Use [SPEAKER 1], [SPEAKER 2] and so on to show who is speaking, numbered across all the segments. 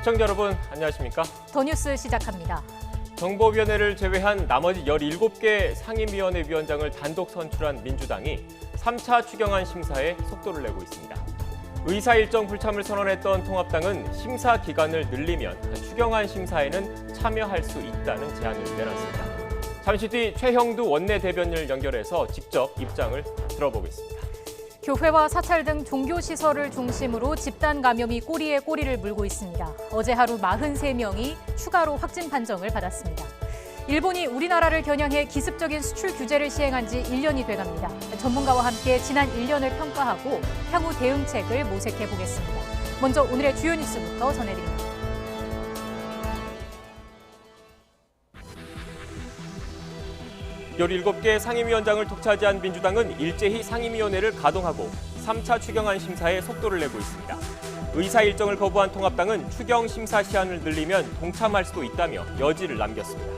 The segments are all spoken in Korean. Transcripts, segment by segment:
[SPEAKER 1] 시청자 여러분, 안녕하십니까?
[SPEAKER 2] 더 뉴스 시작합니다.
[SPEAKER 1] 정보위원회를 제외한 나머지 17개 상임위원회 위원장을 단독 선출한 민주당이 3차 추경안 심사에 속도를 내고 있습니다. 의사 일정 불참을 선언했던 통합당은 심사 기간을 늘리면 추경안 심사에는 참여할 수 있다는 제안을 내놨습니다. 잠시 뒤 최형두 원내대변인을 연결해서 직접 입장을 들어보겠습니다.
[SPEAKER 2] 교회와 사찰 등 종교시설을 중심으로 집단 감염이 꼬리에 꼬리를 물고 있습니다. 어제 하루 43명이 추가로 확진 판정을 받았습니다. 일본이 우리나라를 겨냥해 기습적인 수출 규제를 시행한 지 1년이 돼갑니다. 전문가와 함께 지난 1년을 평가하고 향후 대응책을 모색해 보겠습니다. 먼저 오늘의 주요 뉴스부터 전해드립니다.
[SPEAKER 1] 열일곱 개 상임위원장을 독차지한 민주당은 일제히 상임위원회를 가동하고 3차 추경안 심사에 속도를 내고 있습니다. 의사 일정을 거부한 통합당은 추경 심사 시한을 늘리면 동참할 수도 있다며 여지를 남겼습니다.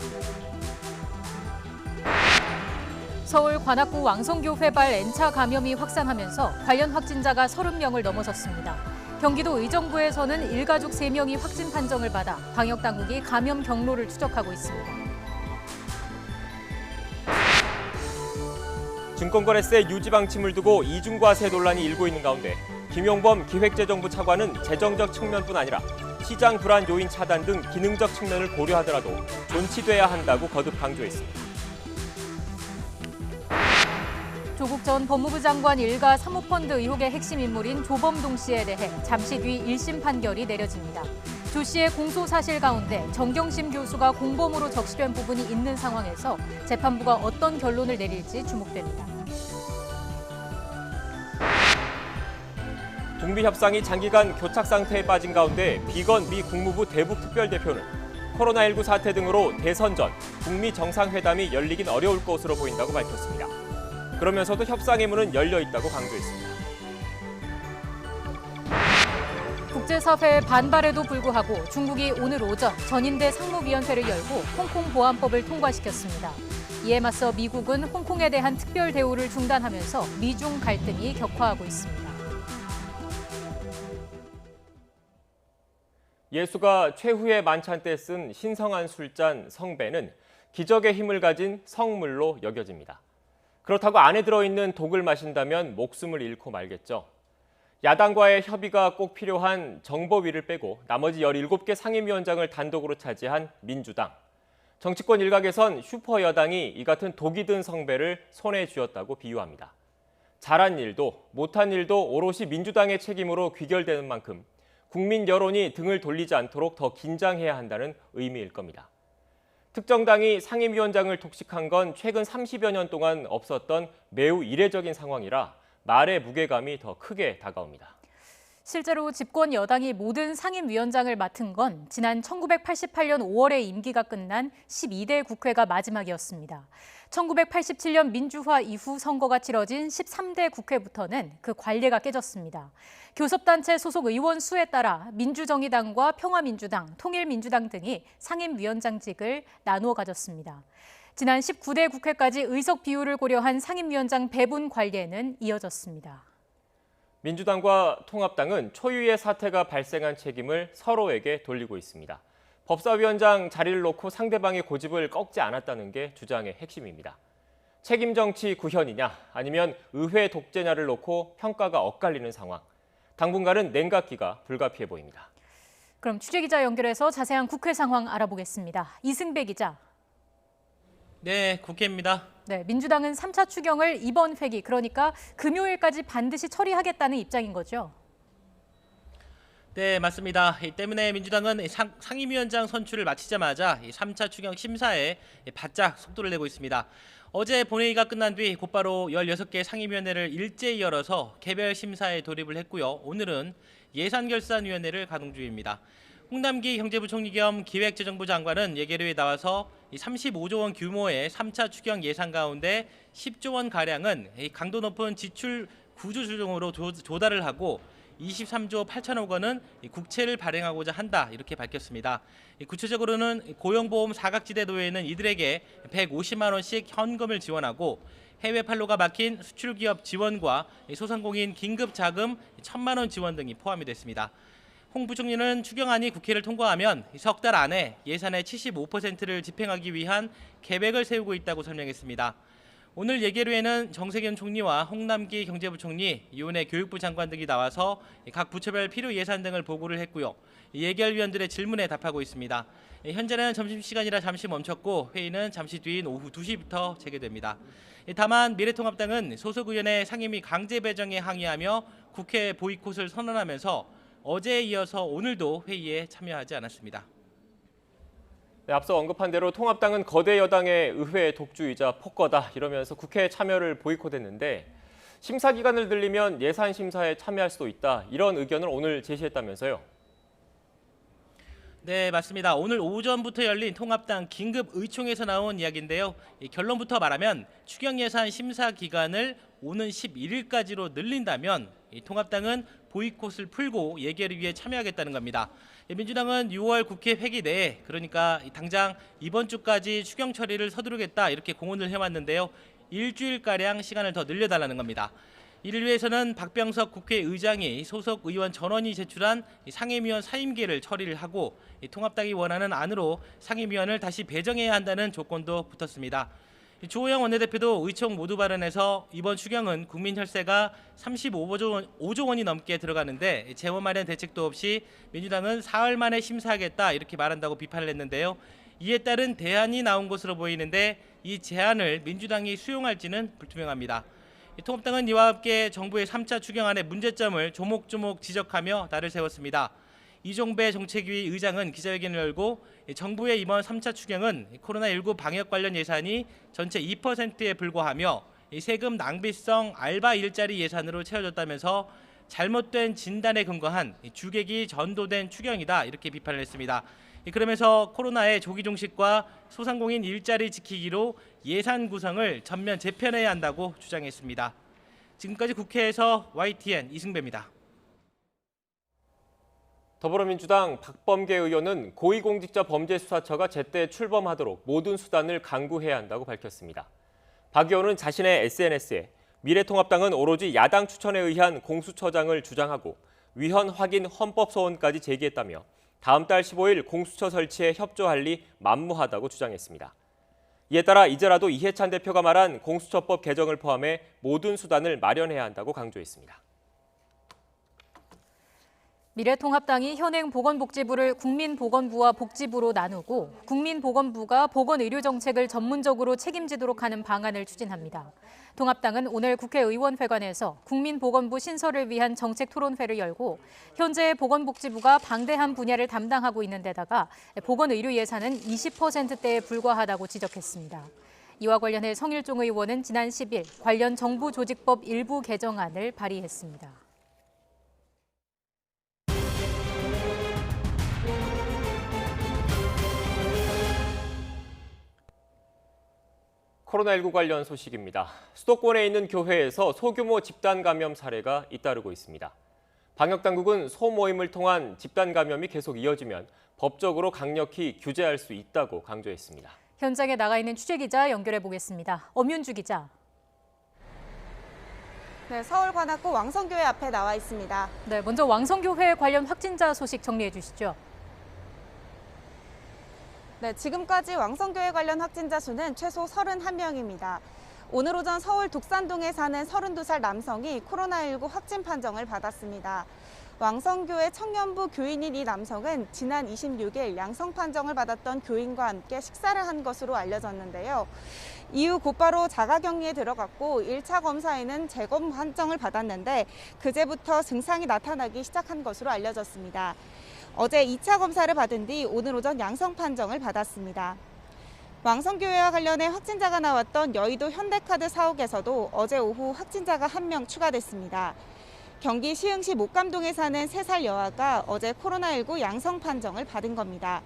[SPEAKER 2] 서울 관악구 왕성교회발 N차 감염이 확산하면서 관련 확진자가 30명을 넘어섰습니다. 경기도 의정부에서는 일가족 3명이 확진 판정을 받아 방역당국이 감염 경로를 추적하고 있습니다.
[SPEAKER 1] 증권거래세 유지 방침을 두고 이중과세 논란이 일고 있는 가운데 김용범 기획재정부 차관은 재정적 측면뿐 아니라 시장 불안 요인 차단 등 기능적 측면을 고려하더라도 존치돼야 한다고 거듭 강조했습니다.
[SPEAKER 2] 조국 전 법무부 장관 일가 사모펀드 의혹의 핵심 인물인 조범동 씨에 대해 잠시 뒤 1심 판결이 내려집니다. 조 씨의 공소 사실 가운데 정경심 교수가 공범으로 적시된 부분이 있는 상황에서 재판부가 어떤 결론을 내릴지 주목됩니다.
[SPEAKER 1] 북미 협상이 장기간 교착 상태에 빠진 가운데 비건 미 국무부 대북 특별대표는 코로나19 사태 등으로 대선 전 북미 정상회담이 열리긴 어려울 것으로 보인다고 밝혔습니다. 그러면서도 협상의 문은 열려 있다고 강조했습니다.
[SPEAKER 2] 국제사회의 반발에도 불구하고 중국이 오늘 오전 전인대 상무위원회를 열고 홍콩 보안법을 통과시켰습니다. 이에 맞서 미국은 홍콩에 대한 특별 대우를 중단하면서 미중 갈등이 격화하고 있습니다.
[SPEAKER 1] 예수가 최후의 만찬 때 쓴 신성한 술잔 성배는 기적의 힘을 가진 성물로 여겨집니다. 그렇다고 안에 들어있는 독을 마신다면 목숨을 잃고 말겠죠. 야당과의 협의가 꼭 필요한 정보위를 빼고 나머지 17개 상임위원장을 단독으로 차지한 민주당. 정치권 일각에선 슈퍼 여당이 이 같은 독이 든 성배를 손에 쥐었다고 비유합니다. 잘한 일도 못한 일도 오롯이 민주당의 책임으로 귀결되는 만큼 국민 여론이 등을 돌리지 않도록 더 긴장해야 한다는 의미일 겁니다. 특정 당이 상임위원장을 독식한 건 최근 30여 년 동안 없었던 매우 이례적인 상황이라 말의 무게감이 더 크게 다가옵니다.
[SPEAKER 2] 실제로 집권 여당이 모든 상임위원장을 맡은 건 지난 1988년 5월에 임기가 끝난 12대 국회가 마지막이었습니다. 1987년 민주화 이후 선거가 치러진 13대 국회부터는 그 관례가 깨졌습니다. 교섭단체 소속 의원 수에 따라 민주정의당과 평화민주당, 통일민주당 등이 상임위원장직을 나누어 가졌습니다. 지난 19대 국회까지 의석 비율을 고려한 상임위원장 배분 관례는 이어졌습니다.
[SPEAKER 1] 민주당과 통합당은 초유의 사태가 발생한 책임을 서로에게 돌리고 있습니다. 법사위원장 자리를 놓고 상대방의 고집을 꺾지 않았다는 게 주장의 핵심입니다. 책임 정치 구현이냐 아니면 의회 독재냐를 놓고 평가가 엇갈리는 상황. 당분간은 냉각기가 불가피해 보입니다.
[SPEAKER 2] 그럼 취재기자 연결해서 자세한 국회 상황 알아보겠습니다. 이승배 기자.
[SPEAKER 3] 네, 국회입니다.
[SPEAKER 2] 네, 민주당은 3차 추경을 이번 회기, 그러니까 금요일까지 반드시 처리하겠다는 입장인 거죠?
[SPEAKER 3] 네, 맞습니다. 이 때문에 민주당은 상임위원장 선출을 마치자마자 3차 추경 심사에 바짝 속도를 내고 있습니다. 어제 본회의가 끝난 뒤 곧바로 16개 상임위원회를 일제히 열어서 개별 심사에 돌입을 했고요. 오늘은 예산결산위원회를 가동 중입니다. 홍남기 경제부총리 겸 기획재정부 장관은 예결위에 나와서 35조 원 규모의 3차 추경 예산 가운데 10조 원가량은 강도 높은 지출 구조 조정으로 조달을 하고 23조 8천억 원은 국채를 발행하고자 한다, 이렇게 밝혔습니다. 구체적으로는 고용보험 사각지대 노예는 이들에게 150만 원씩 현금을 지원하고 해외 판로가 막힌 수출기업 지원과 소상공인 긴급자금 1,000만 원 지원 등이 포함이 됐습니다. 홍 부총리는 추경안이 국회를 통과하면 석 달 안에 예산의 75%를 집행하기 위한 계획을 세우고 있다고 설명했습니다. 오늘 예결위에는 정세균 총리와 홍남기 경제부총리, 이혼의 교육부 장관 등이 나와서 각 부처별 필요 예산 등을 보고를 했고요. 예결위원들의 질문에 답하고 있습니다. 현재는 점심시간이라 잠시 멈췄고 회의는 잠시 뒤인 오후 2시부터 재개됩니다. 다만 미래통합당은 소속 의원의 상임위 강제 배정에 항의하며 국회 보이콧을 선언하면서 어제에 이어서 오늘도 회의에 참여하지 않았습니다.
[SPEAKER 1] 네, 앞서 언급한 대로 통합당은 거대 여당의 의회 독주이자 폭거다 이러면서 국회 참여를 보이콧했는데 심사 기간을 늘리면 예산 심사에 참여할 수도 있다 이런 의견을 오늘 제시했다면서요.
[SPEAKER 3] 네, 맞습니다. 오늘 오전부터 열린 통합당 긴급 의총에서 나온 이야기인데요. 결론부터 말하면 추경 예산 심사 기간을 오는 11일까지로 늘린다면 통합당은 보이콧을 풀고 예결위에 참여하겠다는 겁니다. 민주당은 6월 국회 회기 내에 그러니까 당장 이번 주까지 추경 처리를 서두르겠다 이렇게 공언을 해왔는데요. 일주일가량 시간을 더 늘려달라는 겁니다. 이를 위해서는 박병석 국회의장이 소속 의원 전원이 제출한 상임위원 사임계를 처리를 하고 통합당이 원하는 안으로 상임위원을 다시 배정해야 한다는 조건도 붙었습니다. 주호영 원내대표도 의총 모두 발언에서 이번 추경은 국민 혈세가 35조 원이 넘게 들어가는데 재원 마련 대책도 없이 민주당은 사흘 만에 심사하겠다 이렇게 말한다고 비판을 했는데요. 이에 따른 대안이 나온 것으로 보이는데 이 제안을 민주당이 수용할지는 불투명합니다. 통합당은 이와 함께 정부의 3차 추경안의 문제점을 조목조목 지적하며 날을 세웠습니다. 이종배 정책위 의장은 기자회견을 열고 정부의 이번 3차 추경은 코로나19 방역 관련 예산이 전체 2%에 불과하며 세금 낭비성 알바 일자리 예산으로 채워졌다면서 잘못된 진단에 근거한 주객이 전도된 추경이다 이렇게 비판을 했습니다. 그러면서 코로나의 조기 종식과 소상공인 일자리 지키기로 예산 구성을 전면 재편해야 한다고 주장했습니다. 지금까지 국회에서 YTN 이승배입니다.
[SPEAKER 1] 더불어민주당 박범계 의원은 고위공직자범죄수사처가 제때 출범하도록 모든 수단을 강구해야 한다고 밝혔습니다. 박 의원은 자신의 SNS에 미래통합당은 오로지 야당 추천에 의한 공수처장을 주장하고 위헌 확인 헌법 소원까지 제기했다며 다음 달 15일 공수처 설치에 협조할 리 만무하다고 주장했습니다. 이에 따라 이제라도 이해찬 대표가 말한 공수처법 개정을 포함해 모든 수단을 마련해야 한다고 강조했습니다.
[SPEAKER 2] 미래통합당이 현행 보건복지부를 국민보건부와 복지부로 나누고 국민보건부가 보건의료정책을 전문적으로 책임지도록 하는 방안을 추진합니다. 통합당은 오늘 국회의원회관에서 국민보건부 신설을 위한 정책토론회를 열고 현재 보건복지부가 방대한 분야를 담당하고 있는 데다가 보건의료 예산은 20%대에 불과하다고 지적했습니다. 이와 관련해 성일종 의원은 지난 10일 관련 정부조직법 일부 개정안을 발의했습니다.
[SPEAKER 1] 코로나19 관련 소식입니다. 수도권에 있는 교회에서 소규모 집단 감염 사례가 잇따르고 있습니다. 방역당국은 소모임을 통한 집단 감염이 계속 이어지면 법적으로 강력히 규제할 수 있다고 강조했습니다.
[SPEAKER 2] 현장에 나가 있는 취재기자 연결해 보겠습니다. 엄윤주 기자.
[SPEAKER 4] 네, 서울 관악구 왕성교회 앞에 나와 있습니다.
[SPEAKER 2] 네, 먼저 왕성교회 관련 확진자 소식 정리해 주시죠.
[SPEAKER 4] 네, 지금까지 왕성교회 관련 확진자 수는 최소 31명입니다. 오늘 오전 서울 독산동에 사는 32살 남성이 코로나19 확진 판정을 받았습니다. 왕성교회 청년부 교인인 이 남성은 지난 26일 양성 판정을 받았던 교인과 함께 식사를 한 것으로 알려졌는데요. 이후 곧바로 자가격리에 들어갔고 1차 검사에는 재검 판정을 받았는데 그제부터 증상이 나타나기 시작한 것으로 알려졌습니다. 어제 2차 검사를 받은 뒤 오늘 오전 양성 판정을 받았습니다. 왕성교회와 관련해 확진자가 나왔던 여의도 현대카드 사옥에서도 어제 오후 확진자가 1명 추가됐습니다. 경기 시흥시 목감동에 사는 3살 여아가 어제 코로나19 양성 판정을 받은 겁니다.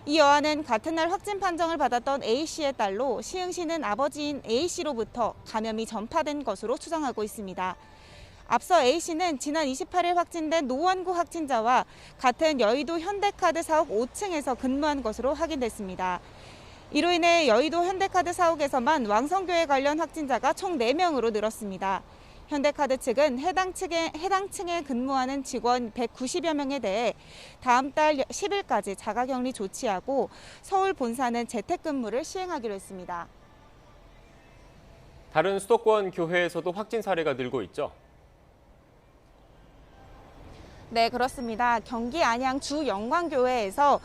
[SPEAKER 4] 이 여아는 같은 날 확진 판정을 받았던 A씨의 딸로 시흥시는 아버지인 A씨로부터 감염이 전파된 것으로 추정하고 있습니다. 앞서 A씨는 지난 28일 확진된 노원구 확진자와 같은 여의도 현대카드 사옥 5층에서 근무한 것으로 확인됐습니다. 이로 인해 여의도 현대카드 사옥에서만 왕성교회 관련 확진자가 총 4명으로 늘었습니다. 현대카드 측은 해당 층에 근무하는 직원 190여 명에 대해 다음 달 10일까지 자가격리 조치하고 서울 본사는 재택근무를 시행하기로 했습니다.
[SPEAKER 1] 다른 수도권 교회에서도 확진 사례가 늘고 있죠.
[SPEAKER 4] 네, 그렇습니다. 경기 안양 주영광교회에서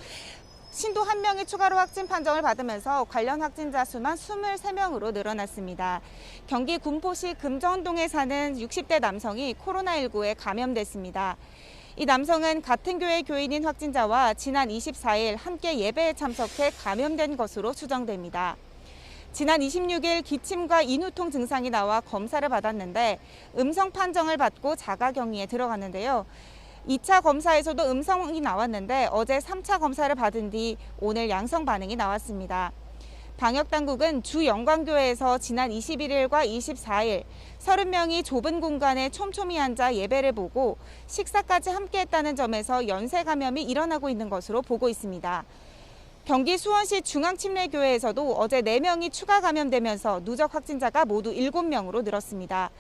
[SPEAKER 4] 신도 1명이 추가로 확진 판정을 받으면서 관련 확진자 수만 23명으로 늘어났습니다. 경기 군포시 금전동에 사는 60대 남성이 코로나19에 감염됐습니다. 이 남성은 같은 교회 교인인 확진자와 지난 24일 함께 예배에 참석해 감염된 것으로 추정됩니다. 지난 26일 기침과 인후통 증상이 나와 검사를 받았는데 음성 판정을 받고 자가격리에 들어갔는데요. 2차 검사에서도 음성이 나왔는데 어제 3차 검사를 받은 뒤 오늘 양성 반응이 나왔습니다. 방역당국은 주영광교회에서 지난 21일과 24일 30명이 좁은 공간에 촘촘히 앉아 예배를 보고 식사까지 함께했다는 점에서 연쇄 감염이 일어나고 있는 것으로 보고 있습니다. 경기 수원시 중앙침례교회에서도 어제 4명이 추가 감염되면서 누적 확진자가 모두 7명으로 늘었습니다.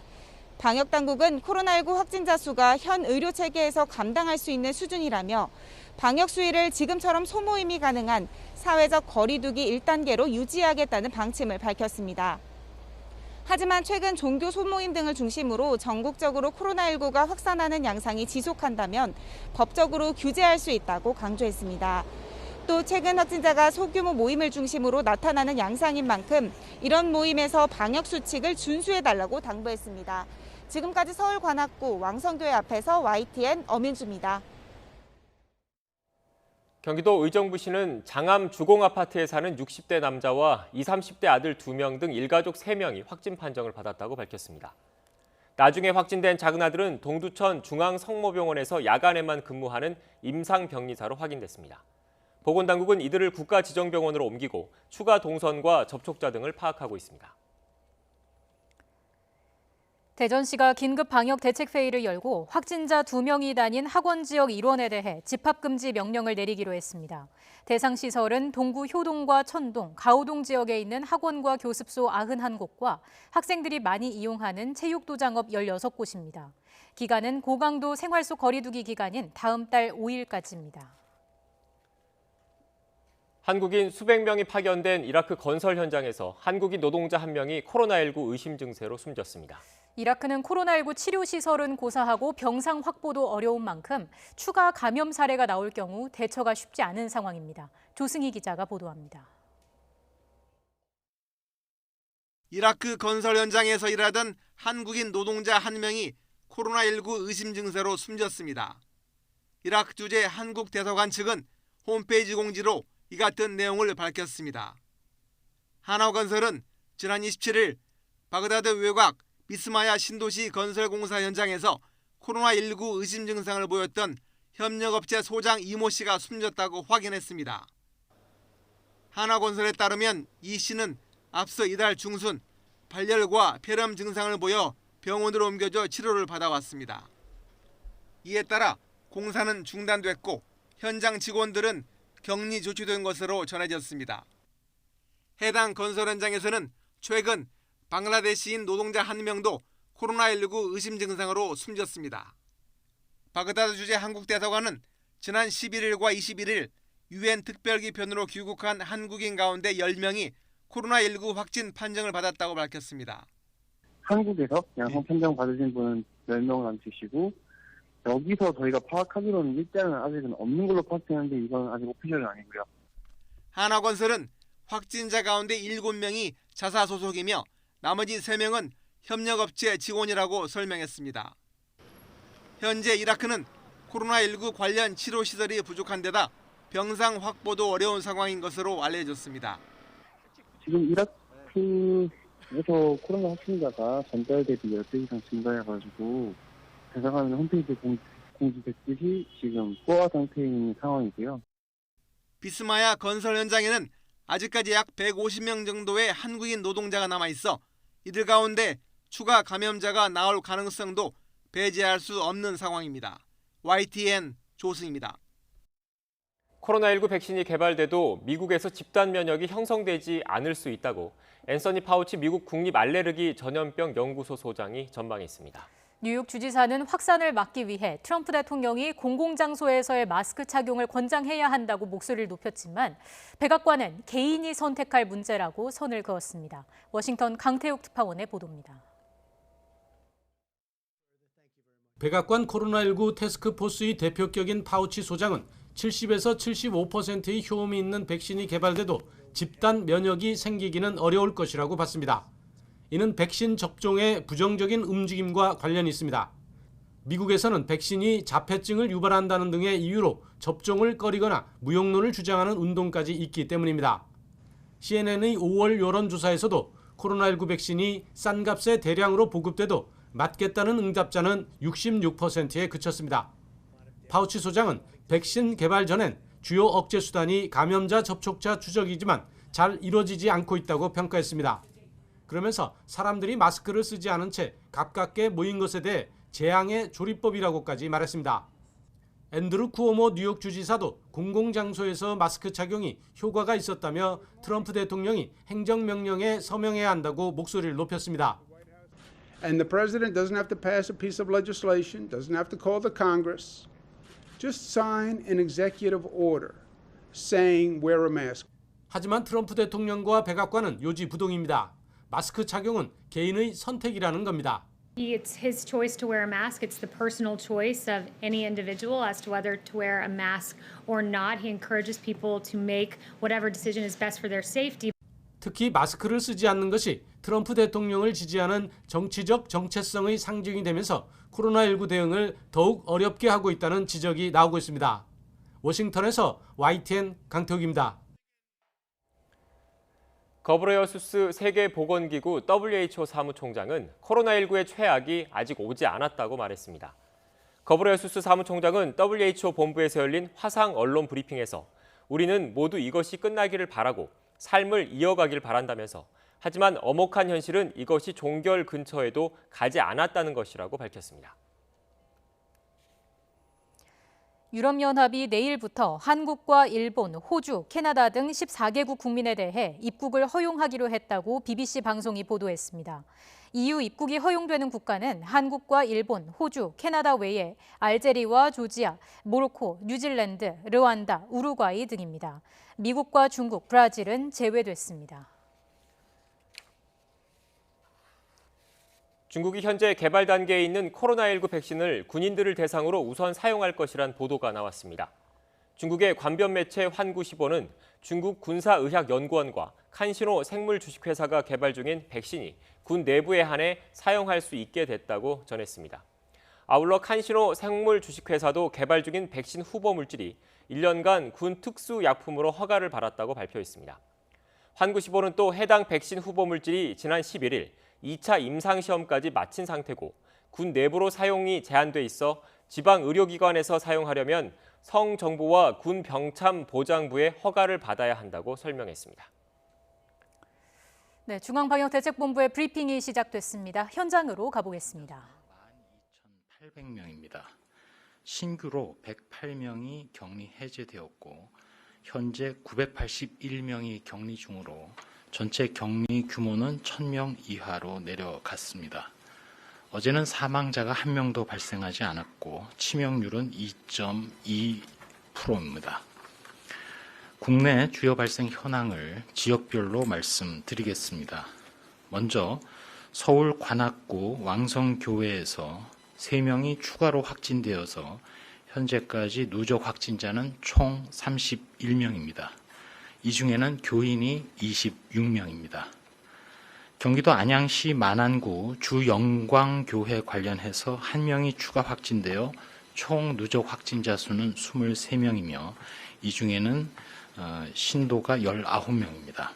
[SPEAKER 4] 방역당국은 코로나19 확진자 수가 현 의료체계에서 감당할 수 있는 수준이라며 방역 수위를 지금처럼 소모임이 가능한 사회적 거리두기 1단계로 유지하겠다는 방침을 밝혔습니다. 하지만 최근 종교 소모임 등을 중심으로 전국적으로 코로나19가 확산하는 양상이 지속한다면 법적으로 규제할 수 있다고 강조했습니다. 또 최근 확진자가 소규모 모임을 중심으로 나타나는 양상인 만큼 이런 모임에서 방역 수칙을 준수해달라고 당부했습니다. 지금까지 서울 관악구 왕성교회 앞에서 YTN 엄윤주입니다.
[SPEAKER 1] 경기도 의정부시는 장암 주공아파트에 사는 60대 남자와 20, 30대 아들 2명 등 일가족 3명이 확진 판정을 받았다고 밝혔습니다. 나중에 확진된 작은 아들은 동두천 중앙성모병원에서 야간에만 근무하는 임상병리사로 확인됐습니다. 보건당국은 이들을 국가지정병원으로 옮기고 추가 동선과 접촉자 등을 파악하고 있습니다.
[SPEAKER 2] 대전시가 긴급 방역 대책회의를 열고 확진자 2명이 다닌 학원 지역 일원에 대해 집합금지 명령을 내리기로 했습니다. 대상 시설은 동구 효동과 천동, 가오동 지역에 있는 학원과 교습소 91곳과 학생들이 많이 이용하는 체육도장업 16곳입니다. 기간은 고강도 생활 속 거리두기 기간인 다음 달 5일까지입니다.
[SPEAKER 1] 한국인 수백 명이 파견된 이라크 건설 현장에서 한국인 노동자 1명이 코로나19 의심 증세로 숨졌습니다.
[SPEAKER 2] 이라크는 코로나19 치료 시설은 고사하고 병상 확보도 어려운 만큼 추가 감염 사례가 나올 경우 대처가 쉽지 않은 상황입니다. 조승희 기자가 보도합니다.
[SPEAKER 5] 이라크 건설 현장에서 일하던 한국인 노동자 1명이 코로나19 의심 증세로 숨졌습니다. 이라크 주재 한국 대사관 측은 홈페이지 공지로 이 같은 내용을 밝혔습니다. 한화건설은 지난 27일 바그다드 외곽 비스마야 신도시 건설공사 현장에서 코로나19 의심 증상을 보였던 협력업체 소장 이모 씨가 숨졌다고 확인했습니다. 한화건설에 따르면 이 씨는 앞서 이달 중순 발열과 폐렴 증상을 보여 병원으로 옮겨져 치료를 받아왔습니다. 이에 따라 공사는 중단됐고 현장 직원들은 격리 조치된 것으로 전해졌습니다. 해당 건설 현장에서는 최근 방글라데시인 노동자 1명도 코로나19 의심 증상으로 숨졌습니다. 바그다드 주재 한국 대사관은 지난 11일과 21일 유엔 특별기편으로 귀국한 한국인 가운데 10명이 코로나19 확진 판정을 받았다고 밝혔습니다.
[SPEAKER 6] 한국에서 양성 판정 받으신 분은 10명 남으시고 여기서 저희가 파악하기로는 일자는 아직은 없는 걸로 파악되는데 이건 아직 오피셜은 아니고요.
[SPEAKER 5] 한화건설은 확진자 가운데 7명이 자사 소속이며 나머지 3명은 협력업체 직원이라고 설명했습니다. 현재 이라크는 코로나19 관련 치료시설이 부족한 데다 병상 확보도 어려운 상황인 것으로 알려졌습니다.
[SPEAKER 6] 지금 이라크에서 코로나 확진자가 전달 대비 10배 이상 증가해가지고 대사관 홈페이지에 공지됐듯이 지금 포화 상태에 있는 상황이고요.
[SPEAKER 5] 비스마야 건설 현장에는 아직까지 약 150명 정도의 한국인 노동자가 남아있어 이들 가운데 추가 감염자가 나올 가능성도 배제할 수 없는 상황입니다. YTN 조승입니다.
[SPEAKER 1] 코로나19 백신이 개발돼도 미국에서 집단 면역이 형성되지 않을 수 있다고 앤서니 파우치 미국 국립 알레르기 전염병 연구소 소장이 전망했습니다.
[SPEAKER 2] 뉴욕 주지사는 확산을 막기 위해 트럼프 대통령이 공공장소에서의 마스크 착용을 권장해야 한다고 목소리를 높였지만 백악관은 개인이 선택할 문제라고 선을 그었습니다. 워싱턴 강태욱 특파원의 보도입니다.
[SPEAKER 7] 백악관 코로나19 태스크포스의 대표격인 파우치 소장은 70에서 75%의 효험이 있는 백신이 개발돼도 집단 면역이 생기기는 어려울 것이라고 봤습니다. 이는 백신 접종의 부정적인 움직임과 관련이 있습니다. 미국에서는 백신이 자폐증을 유발한다는 등의 이유로 접종을 꺼리거나 무용론을 주장하는 운동까지 있기 때문입니다. CNN의 5월 여론조사에서도 코로나19 백신이 싼 값에 대량으로 보급돼도 맞겠다는 응답자는 66%에 그쳤습니다. 파우치 소장은 백신 개발 전엔 주요 억제 수단이 감염자 접촉자 추적이지만 잘 이루어지지 않고 있다고 평가했습니다. 그러면서 사람들이 마스크를 쓰지 않은 채 가깝게 모인 것에 대해 재앙의 조리법이라고까지 말했습니다. 앤드루 쿠오모 뉴욕 주지사도 공공장소에서 마스크 착용이 효과가 있었다며 트럼프 대통령이 행정명령에 서명해야 한다고 목소리를 높였습니다.
[SPEAKER 8] And the president doesn't have to pass a piece of legislation, doesn't have to call the Congress. Just sign an executive order saying wear a mask.
[SPEAKER 7] 하지만 트럼프 대통령과 백악관은 요지부동입니다. 마스크 착용은 개인의 선택이라는 겁니다.
[SPEAKER 9] It's his choice to wear a mask. It's the personal choice of any individual as to whether to wear a mask or not. He encourages people to make whatever decision is best for their safety.
[SPEAKER 7] 특히 마스크를 쓰지 않는 것이 트럼프 대통령을 지지하는 정치적 정체성의 상징이 되면서 코로나19 대응을 더욱 어렵게 하고 있다는 지적이 나오고 있습니다. 워싱턴에서 YTN 강태욱입니다.
[SPEAKER 1] 거브레여수스 세계보건기구 WHO 사무총장은 코로나19의 최악이 아직 오지 않았다고 말했습니다. 거브레여수스 사무총장은 WHO 본부에서 열린 화상 언론 브리핑에서 우리는 모두 이것이 끝나기를 바라고 삶을 이어가길 바란다면서 하지만 엄혹한 현실은 이것이 종결 근처에도 가지 않았다는 것이라고 밝혔습니다.
[SPEAKER 2] 유럽연합이 내일부터 한국과 일본, 호주, 캐나다 등 14개국 국민에 대해 입국을 허용하기로 했다고 BBC 방송이 보도했습니다. EU 입국이 허용되는 국가는 한국과 일본, 호주, 캐나다 외에 알제리와 조지아, 모로코, 뉴질랜드, 르완다, 우루과이 등입니다. 미국과 중국, 브라질은 제외됐습니다.
[SPEAKER 1] 중국이 현재 개발 단계에 있는 코로나19 백신을 군인들을 대상으로 우선 사용할 것이란 보도가 나왔습니다. 중국의 관변 매체 환구시보는 중국 군사의학연구원과 칸신호 생물 주식회사가 개발 중인 백신이 군 내부에 한해 사용할 수 있게 됐다고 전했습니다. 아울러 칸신호 생물 주식회사도 개발 중인 백신 후보 물질이 1년간 군 특수약품으로 허가를 받았다고 발표했습니다. 환구시보는 또 해당 백신 후보 물질이 지난 11일 2차 임상시험까지 마친 상태고 군 내부로 사용이 제한돼 있어 지방 의료기관에서 사용하려면 성정부와 군 병참보장부의 허가를 받아야 한다고 설명했습니다.
[SPEAKER 2] 네, 중앙방역대책본부의 브리핑이 시작됐습니다. 현장으로 가보겠습니다.
[SPEAKER 10] 12,800명입니다. 신규로 108명이 격리 해제되었고 현재 981명이 격리 중으로 전체 격리 규모는 1,000명 이하로 내려갔습니다. 어제는 사망자가 1명도 발생하지 않았고 치명률은 2.2%입니다. 국내 주요 발생 현황을 지역별로 말씀드리겠습니다. 먼저 서울 관악구 왕성교회에서 3명이 추가로 확진되어서 현재까지 누적 확진자는 총 31명입니다. 이 중에는 교인이 26명입니다. 경기도 안양시 만안구 주영광교회 관련해서 1명이 추가 확진되어 총 누적 확진자 수는 23명이며 이 중에는 신도가 19명입니다.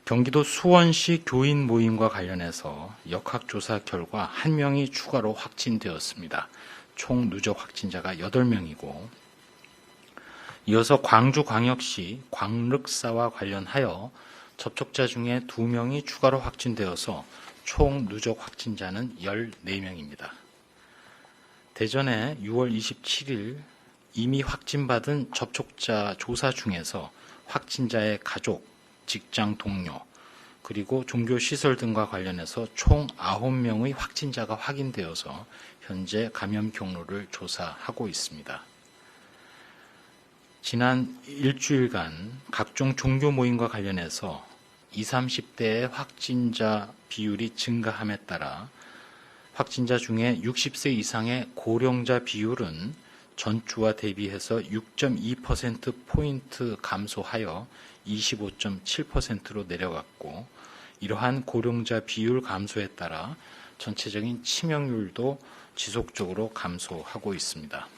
[SPEAKER 10] 경기도 수원시 교인 모임과 관련해서 역학조사 결과 1명이 추가로 확진되었습니다. 총 누적 확진자가 8명이고 이어서 광주광역시 광륵사와 관련하여 접촉자 중에 2명이 추가로 확진되어서 총 누적 확진자는 14명입니다. 대전에 6월 27일 이미 확진받은 접촉자 조사 중에서 확진자의 가족, 직장 동료, 그리고 종교시설 등과 관련해서 총 9명의 확진자가 확인되어서 현재 감염 경로를 조사하고 있습니다. 지난 일주일간 각종 종교 모임과 관련해서 20, 30대의 확진자 비율이 증가함에 따라 확진자 중에 60세 이상의 고령자 비율은 전주와 대비해서 6.2%포인트 감소하여 25.7%로 내려갔고, 이러한 고령자 비율 감소에 따라 전체적인 치명률도 지속적으로 감소하고 있습니다.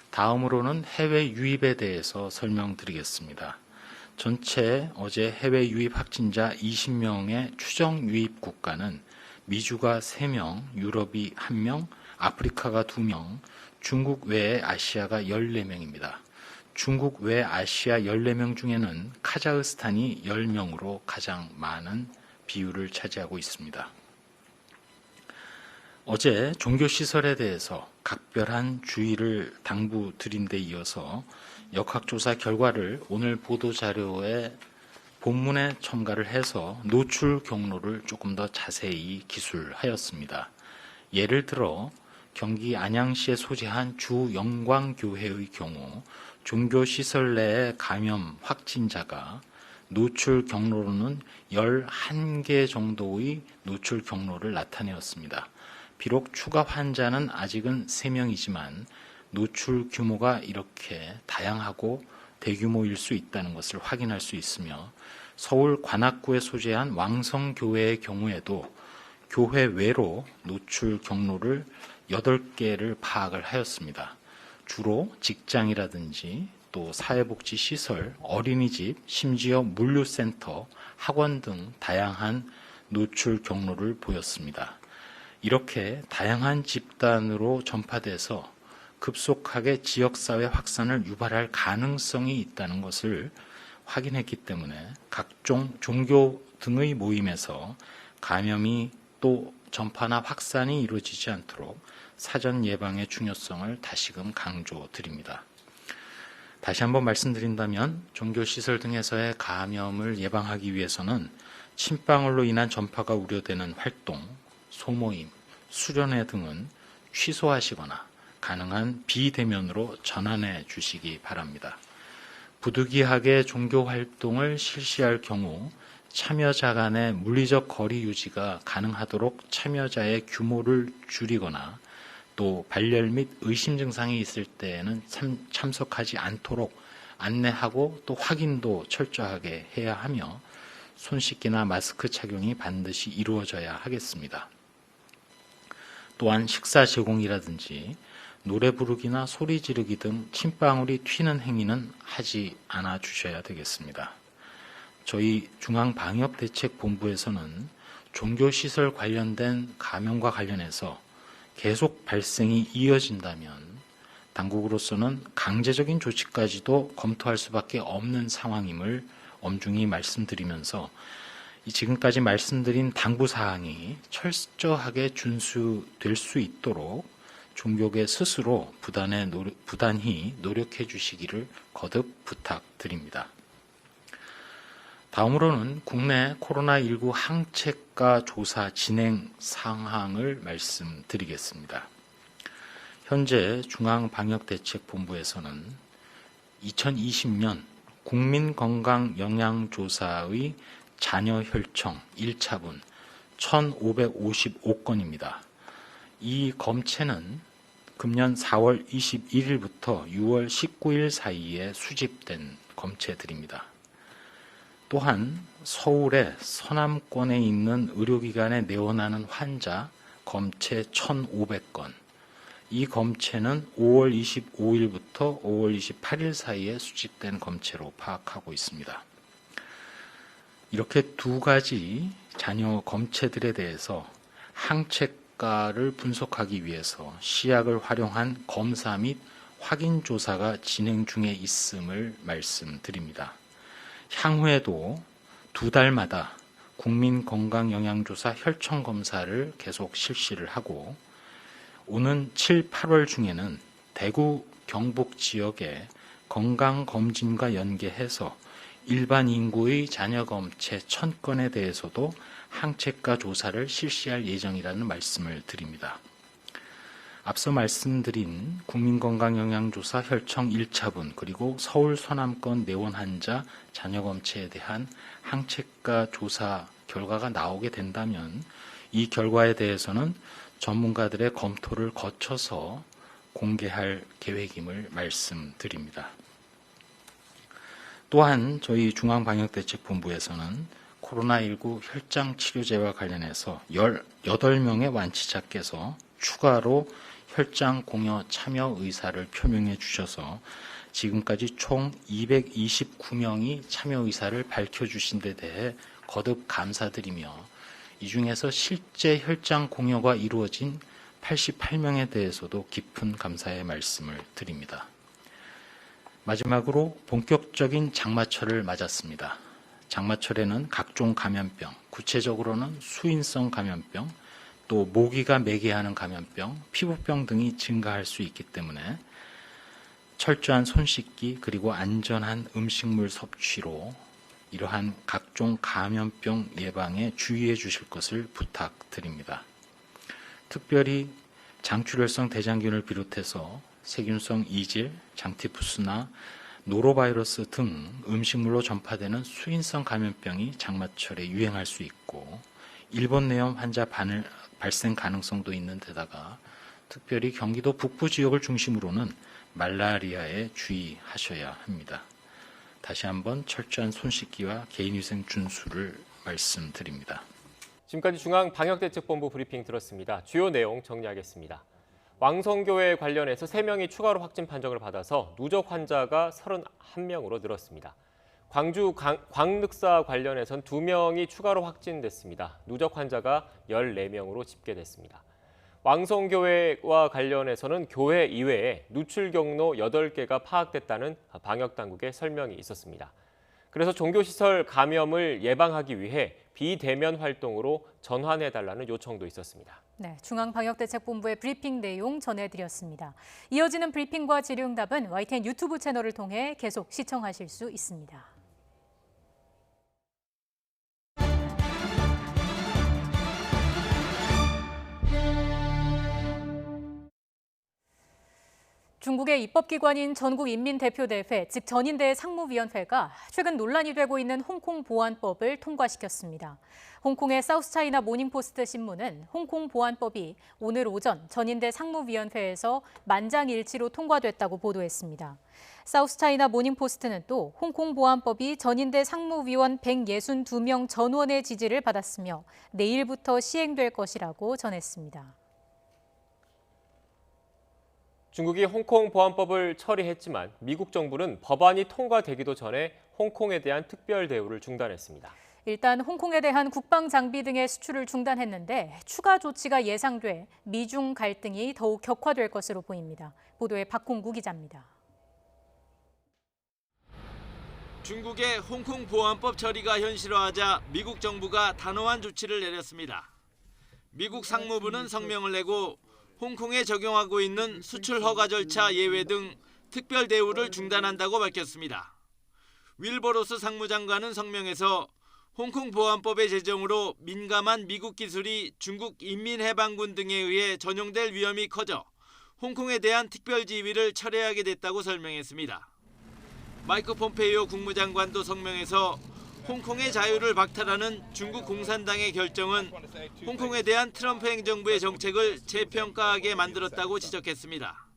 [SPEAKER 10] 다음으로는 해외 유입에 대해서 설명드리겠습니다. 전체 어제 해외 유입 확진자 20명의 추정 유입 국가는 미주가 3명, 유럽이 1명, 아프리카가 2명, 중국 외에 아시아가 14명입니다. 중국 외 아시아 14명 중에는 카자흐스탄이 10명으로 가장 많은 비율을 차지하고 있습니다. 어제 종교시설에 대해서 각별한 주의를 당부드린 데 이어서 역학조사 결과를 오늘 보도자료에 본문에 첨가를 해서 노출 경로를 조금 더 자세히 기술하였습니다. 예를 들어 경기 안양시에 소재한 주영광교회의 경우 종교시설 내의 감염 확진자가 노출 경로로는 11개 정도의 노출 경로를 나타내었습니다. 비록 추가 환자는 아직은 3명이지만 노출 규모가 이렇게 다양하고 대규모일 수 있다는 것을 확인할 수 있으며, 서울 관악구에 소재한 왕성교회의 경우에도 교회 외로 노출 경로를 8개를 파악을 하였습니다. 주로 직장이라든지 또 사회복지시설, 어린이집, 심지어 물류센터, 학원 등 다양한 노출 경로를 보였습니다. 이렇게 다양한 집단으로 전파돼서 급속하게 지역사회 확산을 유발할 가능성이 있다는 것을 확인했기 때문에 각종 종교 등의 모임에서 감염이 또 전파나 확산이 이루어지지 않도록 사전 예방의 중요성을 다시금 강조드립니다. 다시 한번 말씀드린다면 종교시설 등에서의 감염을 예방하기 위해서는 침방울로 인한 전파가 우려되는 활동, 소모임, 수련회 등은 취소하시거나 가능한 비대면으로 전환해 주시기 바랍니다. 부득이하게 종교활동을 실시할 경우 참여자 간의 물리적 거리 유지가 가능하도록 참여자의 규모를 줄이거나 또 발열 및 의심 증상이 있을 때에는 참석하지 않도록 안내하고 또 확인도 철저하게 해야 하며 손 씻기나 마스크 착용이 반드시 이루어져야 하겠습니다. 또한 식사 제공이라든지 노래 부르기나 소리 지르기 등 침방울이 튀는 행위는 하지 않아 주셔야 되겠습니다. 저희 중앙방역대책본부에서는 종교시설 관련된 감염과 관련해서 계속 발생이 이어진다면 당국으로서는 강제적인 조치까지도 검토할 수밖에 없는 상황임을 엄중히 말씀드리면서 지금까지 말씀드린 당부사항이 철저하게 준수될 수 있도록 종교계 스스로 부단히 노력해 주시기를 거듭 부탁드립니다. 다음으로는 국내 코로나19 항체가 조사 진행 상황을 말씀드리겠습니다. 현재 중앙방역대책본부에서는 2020년 국민건강영양조사의 자녀 혈청 1차분 1,555건입니다. 이 검체는 금년 4월 21일부터 6월 19일 사이에 수집된 검체들입니다. 또한 서울의 서남권에 있는 의료기관에 내원하는 환자 검체 1,500건, 이 검체는 5월 25일부터 5월 28일 사이에 수집된 검체로 파악하고 있습니다. 이렇게 두 가지 자녀 검체들에 대해서 항체가를 분석하기 위해서 시약을 활용한 검사 및 확인 조사가 진행 중에 있음을 말씀드립니다. 향후에도 2달마다 국민건강영양조사 혈청검사를 계속 실시를 하고 오는 7, 8월 중에는 대구 경북 지역에 건강검진과 연계해서 일반 인구의 잔여검체 1000건에 대해서도 항체가 조사를 실시할 예정이라는 말씀을 드립니다. 앞서 말씀드린 국민건강영양조사 혈청 1차분 그리고 서울 서남권 내원 환자 잔여검체에 대한 항체가 조사 결과가 나오게 된다면 이 결과에 대해서는 전문가들의 검토를 거쳐서 공개할 계획임을 말씀드립니다. 또한 저희 중앙방역대책본부에서는 코로나19 혈장 치료제와 관련해서 18명의 완치자께서 추가로 혈장 공여 참여 의사를 표명해 주셔서 지금까지 총 229명이 참여 의사를 밝혀주신 데 대해 거듭 감사드리며 이 중에서 실제 혈장 공여가 이루어진 88명에 대해서도 깊은 감사의 말씀을 드립니다. 마지막으로 본격적인 장마철을 맞았습니다. 장마철에는 각종 감염병, 구체적으로는 수인성 감염병, 또 모기가 매개하는 감염병, 피부병 등이 증가할 수 있기 때문에 철저한 손 씻기 그리고 안전한 음식물 섭취로 이러한 각종 감염병 예방에 주의해 주실 것을 부탁드립니다. 특별히 장출혈성 대장균을 비롯해서 세균성 이질, 장티푸스나 노로바이러스 등 음식물로 전파되는 수인성 감염병이 장마철에 유행할 수 있고 일본내염 환자 발생 가능성도 있는 데다가 특별히 경기도 북부 지역을 중심으로는 말라리아에 주의하셔야 합니다. 다시 한번 철저한 손 씻기와 개인위생 준수를 말씀드립니다.
[SPEAKER 1] 지금까지 중앙방역대책본부 브리핑 들었습니다. 주요 내용 정리하겠습니다. 왕성교회 관련해서 3명이 추가로 확진 판정을 받아서 누적 환자가 31명으로 늘었습니다. 광주 광늑사 관련해선 2명이 추가로 확진됐습니다. 누적 환자가 14명으로 집계됐습니다. 왕성교회와 관련해서는 교회 이외에 누출 경로 8개가 파악됐다는 방역당국의 설명이 있었습니다. 그래서 종교시설 감염을 예방하기 위해 비대면 활동으로 전환해달라는 요청도 있었습니다.
[SPEAKER 2] 네, 중앙방역대책본부의 브리핑 내용 전해드렸습니다. 이어지는 브리핑과 질의응답은 YTN 유튜브 채널을 통해 계속 시청하실 수 있습니다. 중국의 입법기관인 전국인민대표대회, 즉 전인대 상무위원회가 최근 논란이 되고 있는 홍콩 보안법을 통과시켰습니다. 홍콩의 사우스차이나 모닝포스트 신문은 홍콩 보안법이 오늘 오전 전인대 상무위원회에서 만장일치로 통과됐다고 보도했습니다. 사우스차이나 모닝포스트는 또 홍콩 보안법이 전인대 상무위원 162명 전원의 지지를 받았으며 내일부터 시행될 것이라고 전했습니다.
[SPEAKER 1] 중국이 홍콩 보안법을 처리했지만 미국 정부는 법안이 통과되기도 전에 홍콩에 대한 특별 대우를 중단했습니다.
[SPEAKER 2] 일단 홍콩에 대한 국방 장비 등의 수출을 중단했는데 추가 조치가 예상돼 미중 갈등이 더욱 격화될 것으로 보입니다. 보도에 박홍구 기자입니다.
[SPEAKER 11] 중국의 홍콩 보안법 처리가 현실화하자 미국 정부가 단호한 조치를 내렸습니다. 미국 상무부는 성명을 내고 홍콩에 적용하고 있는 수출 허가 절차 예외 등 특별 대우를 중단한다고 밝혔습니다. 윌버로스 상무장관은 성명에서 홍콩 보안법의 제정으로 민감한 미국 기술이 중국 인민해방군 등에 의해 전용될 위험이 커져 홍콩에 대한 특별 지위를 철회하게 됐다고 설명했습니다. 마이크 폼페이오 국무장관도 성명에서 홍콩의 자유를 박탈하는 중국 공산당의 결정은 홍콩에 대한 트럼프 행정부의 정책을 재평가하게 만들었다고 지적했습니다.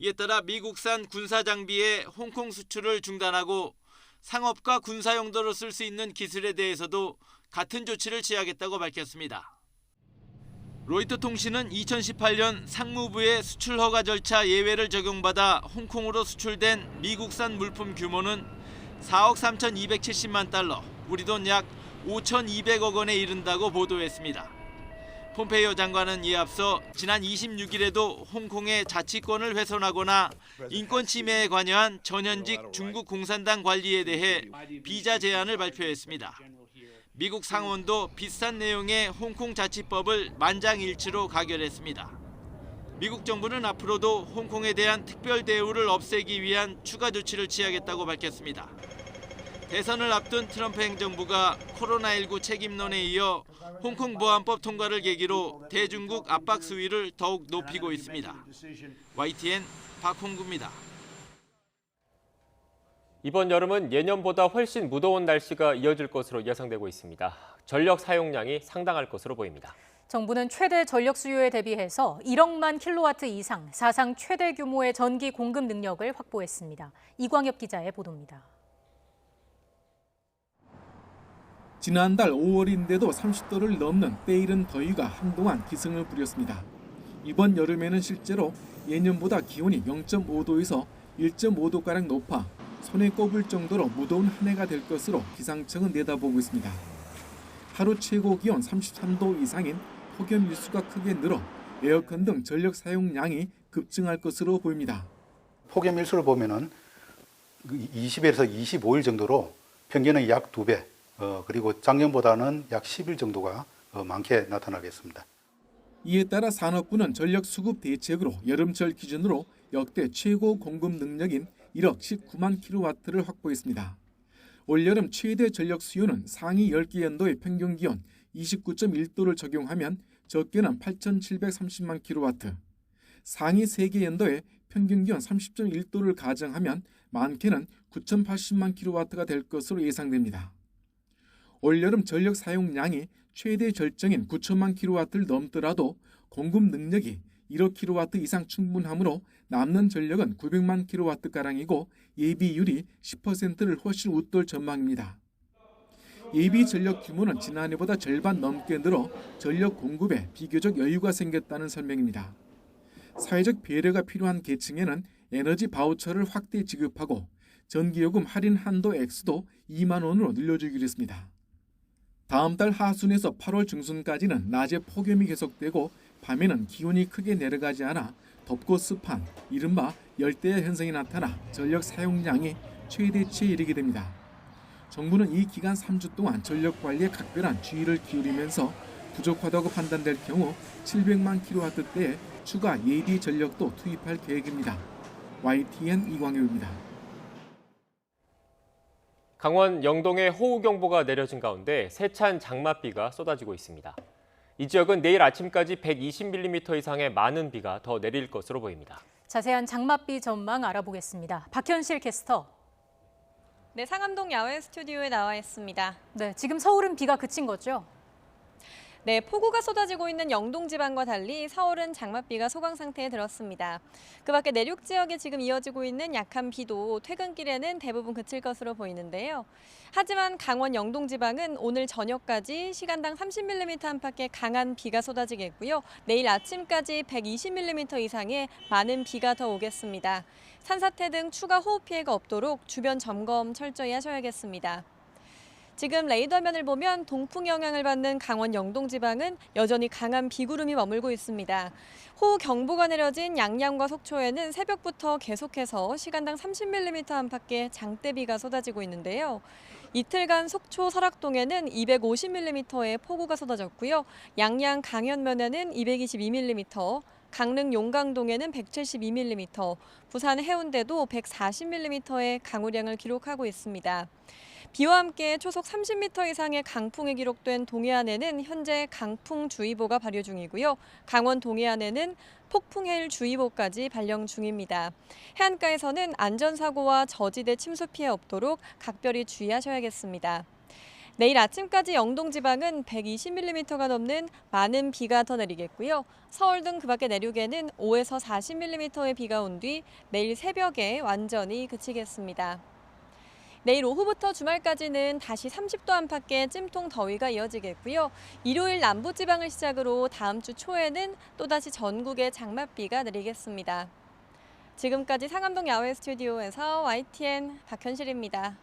[SPEAKER 11] 이에 따라 미국산 군사 장비의 홍콩 수출을 중단하고 상업과 군사 용도로 쓸 수 있는 기술에 대해서도 같은 조치를 취하겠다고 밝혔습니다. 로이터 통신은 2018년 상무부의 수출 허가 절차 예외를 적용받아 홍콩으로 수출된 미국산 물품 규모는 4억 3,270만 달러, 우리 돈 약 5,200억 원에 이른다고 보도했습니다. 폼페이오 장관은 이에 앞서 지난 26일에도 홍콩의 자치권을 훼손하거나 인권 침해에 관여한 전현직 중국 공산당 관리에 대해 비자 제한을 발표했습니다. 미국 상원도 비슷한 내용의 홍콩 자치법을 만장일치로 가결했습니다. 미국 정부는 앞으로도 홍콩에 대한 특별 대우를 없애기 위한 추가 조치를 취하겠다고 밝혔습니다. 대선을 앞둔 트럼프 행정부가 코로나19 책임론에 이어 홍콩 보안법 통과를 계기로 대중국 압박 수위를 더욱 높이고 있습니다. YTN 박홍구입니다.
[SPEAKER 1] 이번 여름은 예년보다 훨씬 무더운 날씨가 이어질 것으로 예상되고 있습니다. 전력 사용량이 상당할 것으로 보입니다.
[SPEAKER 2] 정부는 최대 전력 수요에 대비해서 1억만 킬로와트 이상 사상 최대 규모의 전기 공급 능력을 확보했습니다. 이광엽 기자의 보도입니다.
[SPEAKER 12] 지난달 5월인데도 30도를 넘는 때이른 더위가 한동안 기승을 부렸습니다. 이번 여름에는 실제로 예년보다 기온이 0.5도에서 1.5도가량 높아 손에 꼽을 정도로 무더운 한 해가 될 것으로 기상청은 내다보고 있습니다. 하루 최고 기온 33도 이상인 폭염 일수가 크게 늘어 에어컨 등 전력 사용량이 급증할 것으로 보입니다.
[SPEAKER 13] 폭염 일수를 보면은 20에서 25일 정도로 평균은 약 2배, 그리고 작년보다는 약 10일 정도가 많게 나타나겠습니다.
[SPEAKER 12] 이에 따라 산업부는 전력 수급 대책으로 여름철 기준으로 역대 최고 공급 능력인 1억 19만 킬로와트를 확보했습니다. 올여름 최대 전력 수요는 상위 10개 연도의 평균 기온 29.1도를 적용하면 적게는 8,730만 킬로와트, 상위 3개 연도의 평균 기온 30.1도를 가정하면 많게는 9,080만 킬로와트가 될 것으로 예상됩니다. 올여름 전력 사용량이 최대 절정인 9천만 킬로와트를 넘더라도 공급 능력이 1억 킬로와트 이상 충분하므로 남는 전력은 900만 킬로와트가량이고 예비율이 10%를 훨씬 웃돌 전망입니다. 예비 전력 규모는 지난해보다 절반 넘게 늘어 전력 공급에 비교적 여유가 생겼다는 설명입니다. 사회적 배려가 필요한 계층에는 에너지 바우처를 확대 지급하고 전기요금 할인 한도 액수도 2만 원으로 늘려주기로 했습니다. 다음 달 하순에서 8월 중순까지는 낮에 폭염이 계속되고 밤에는 기온이 크게 내려가지 않아 덥고 습한 이른바 열대야 현상이 나타나 전력 사용량이 최대치에 이르게 됩니다. 정부는 이 기간 3주 동안 전력 관리에 각별한 주의를 기울이면서 부족하다고 판단될 경우 700만 킬로와트대의 추가 예비 전력도 투입할 계획입니다. YTN 이광효입니다.
[SPEAKER 1] 강원 영동에 호우경보가 내려진 가운데 세찬 장맛비가 쏟아지고 있습니다. 이 지역은 내일 아침까지 120mm 이상의 많은 비가 더 내릴 것으로 보입니다.
[SPEAKER 2] 자세한 장맛비 전망 알아보겠습니다. 박현실 캐스터.
[SPEAKER 14] 네, 상암동 야외 스튜디오에 나와 있습니다.
[SPEAKER 2] 네, 지금 서울은 비가 그친 거죠?
[SPEAKER 14] 네, 폭우가 쏟아지고 있는 영동 지방과 달리 서울은 장맛비가 소강 상태에 들었습니다. 그 밖에 내륙 지역에 지금 이어지고 있는 약한 비도 퇴근길에는 대부분 그칠 것으로 보이는데요. 하지만 강원 영동 지방은 오늘 저녁까지 시간당 30mm 안팎의 강한 비가 쏟아지겠고요. 내일 아침까지 120mm 이상의 많은 비가 더 오겠습니다. 산사태 등 추가 호우 피해가 없도록 주변 점검 철저히 하셔야겠습니다. 지금 레이더면을 보면 동풍 영향을 받는 강원 영동 지방은 여전히 강한 비구름이 머물고 있습니다. 호우 경보가 내려진 양양과 속초에는 새벽부터 계속해서 시간당 30mm 안팎의 장대비가 쏟아지고 있는데요. 이틀간 속초 설악동에는 250mm의 폭우가 쏟아졌고요. 양양 강현면에는 222mm, 강릉 용강동에는 172mm, 부산 해운대도 140mm의 강우량을 기록하고 있습니다. 비와 함께 초속 30m 이상의 강풍이 기록된 동해안에는 현재 강풍주의보가 발효 중이고요. 강원 동해안에는 폭풍해일주의보까지 발령 중입니다. 해안가에서는 안전사고와 저지대 침수 피해 없도록 각별히 주의하셔야겠습니다. 내일 아침까지 영동 지방은 120mm가 넘는 많은 비가 더 내리겠고요. 서울 등 그 밖의 내륙에는 5에서 40mm의 비가 온 뒤 내일 새벽에 완전히 그치겠습니다. 내일 오후부터 주말까지는 다시 30도 안팎의 찜통 더위가 이어지겠고요. 일요일 남부지방을 시작으로 다음 주 초에는 또다시 전국에 장맛비가 내리겠습니다. 지금까지 상암동 야외 스튜디오에서 YTN 박현실입니다.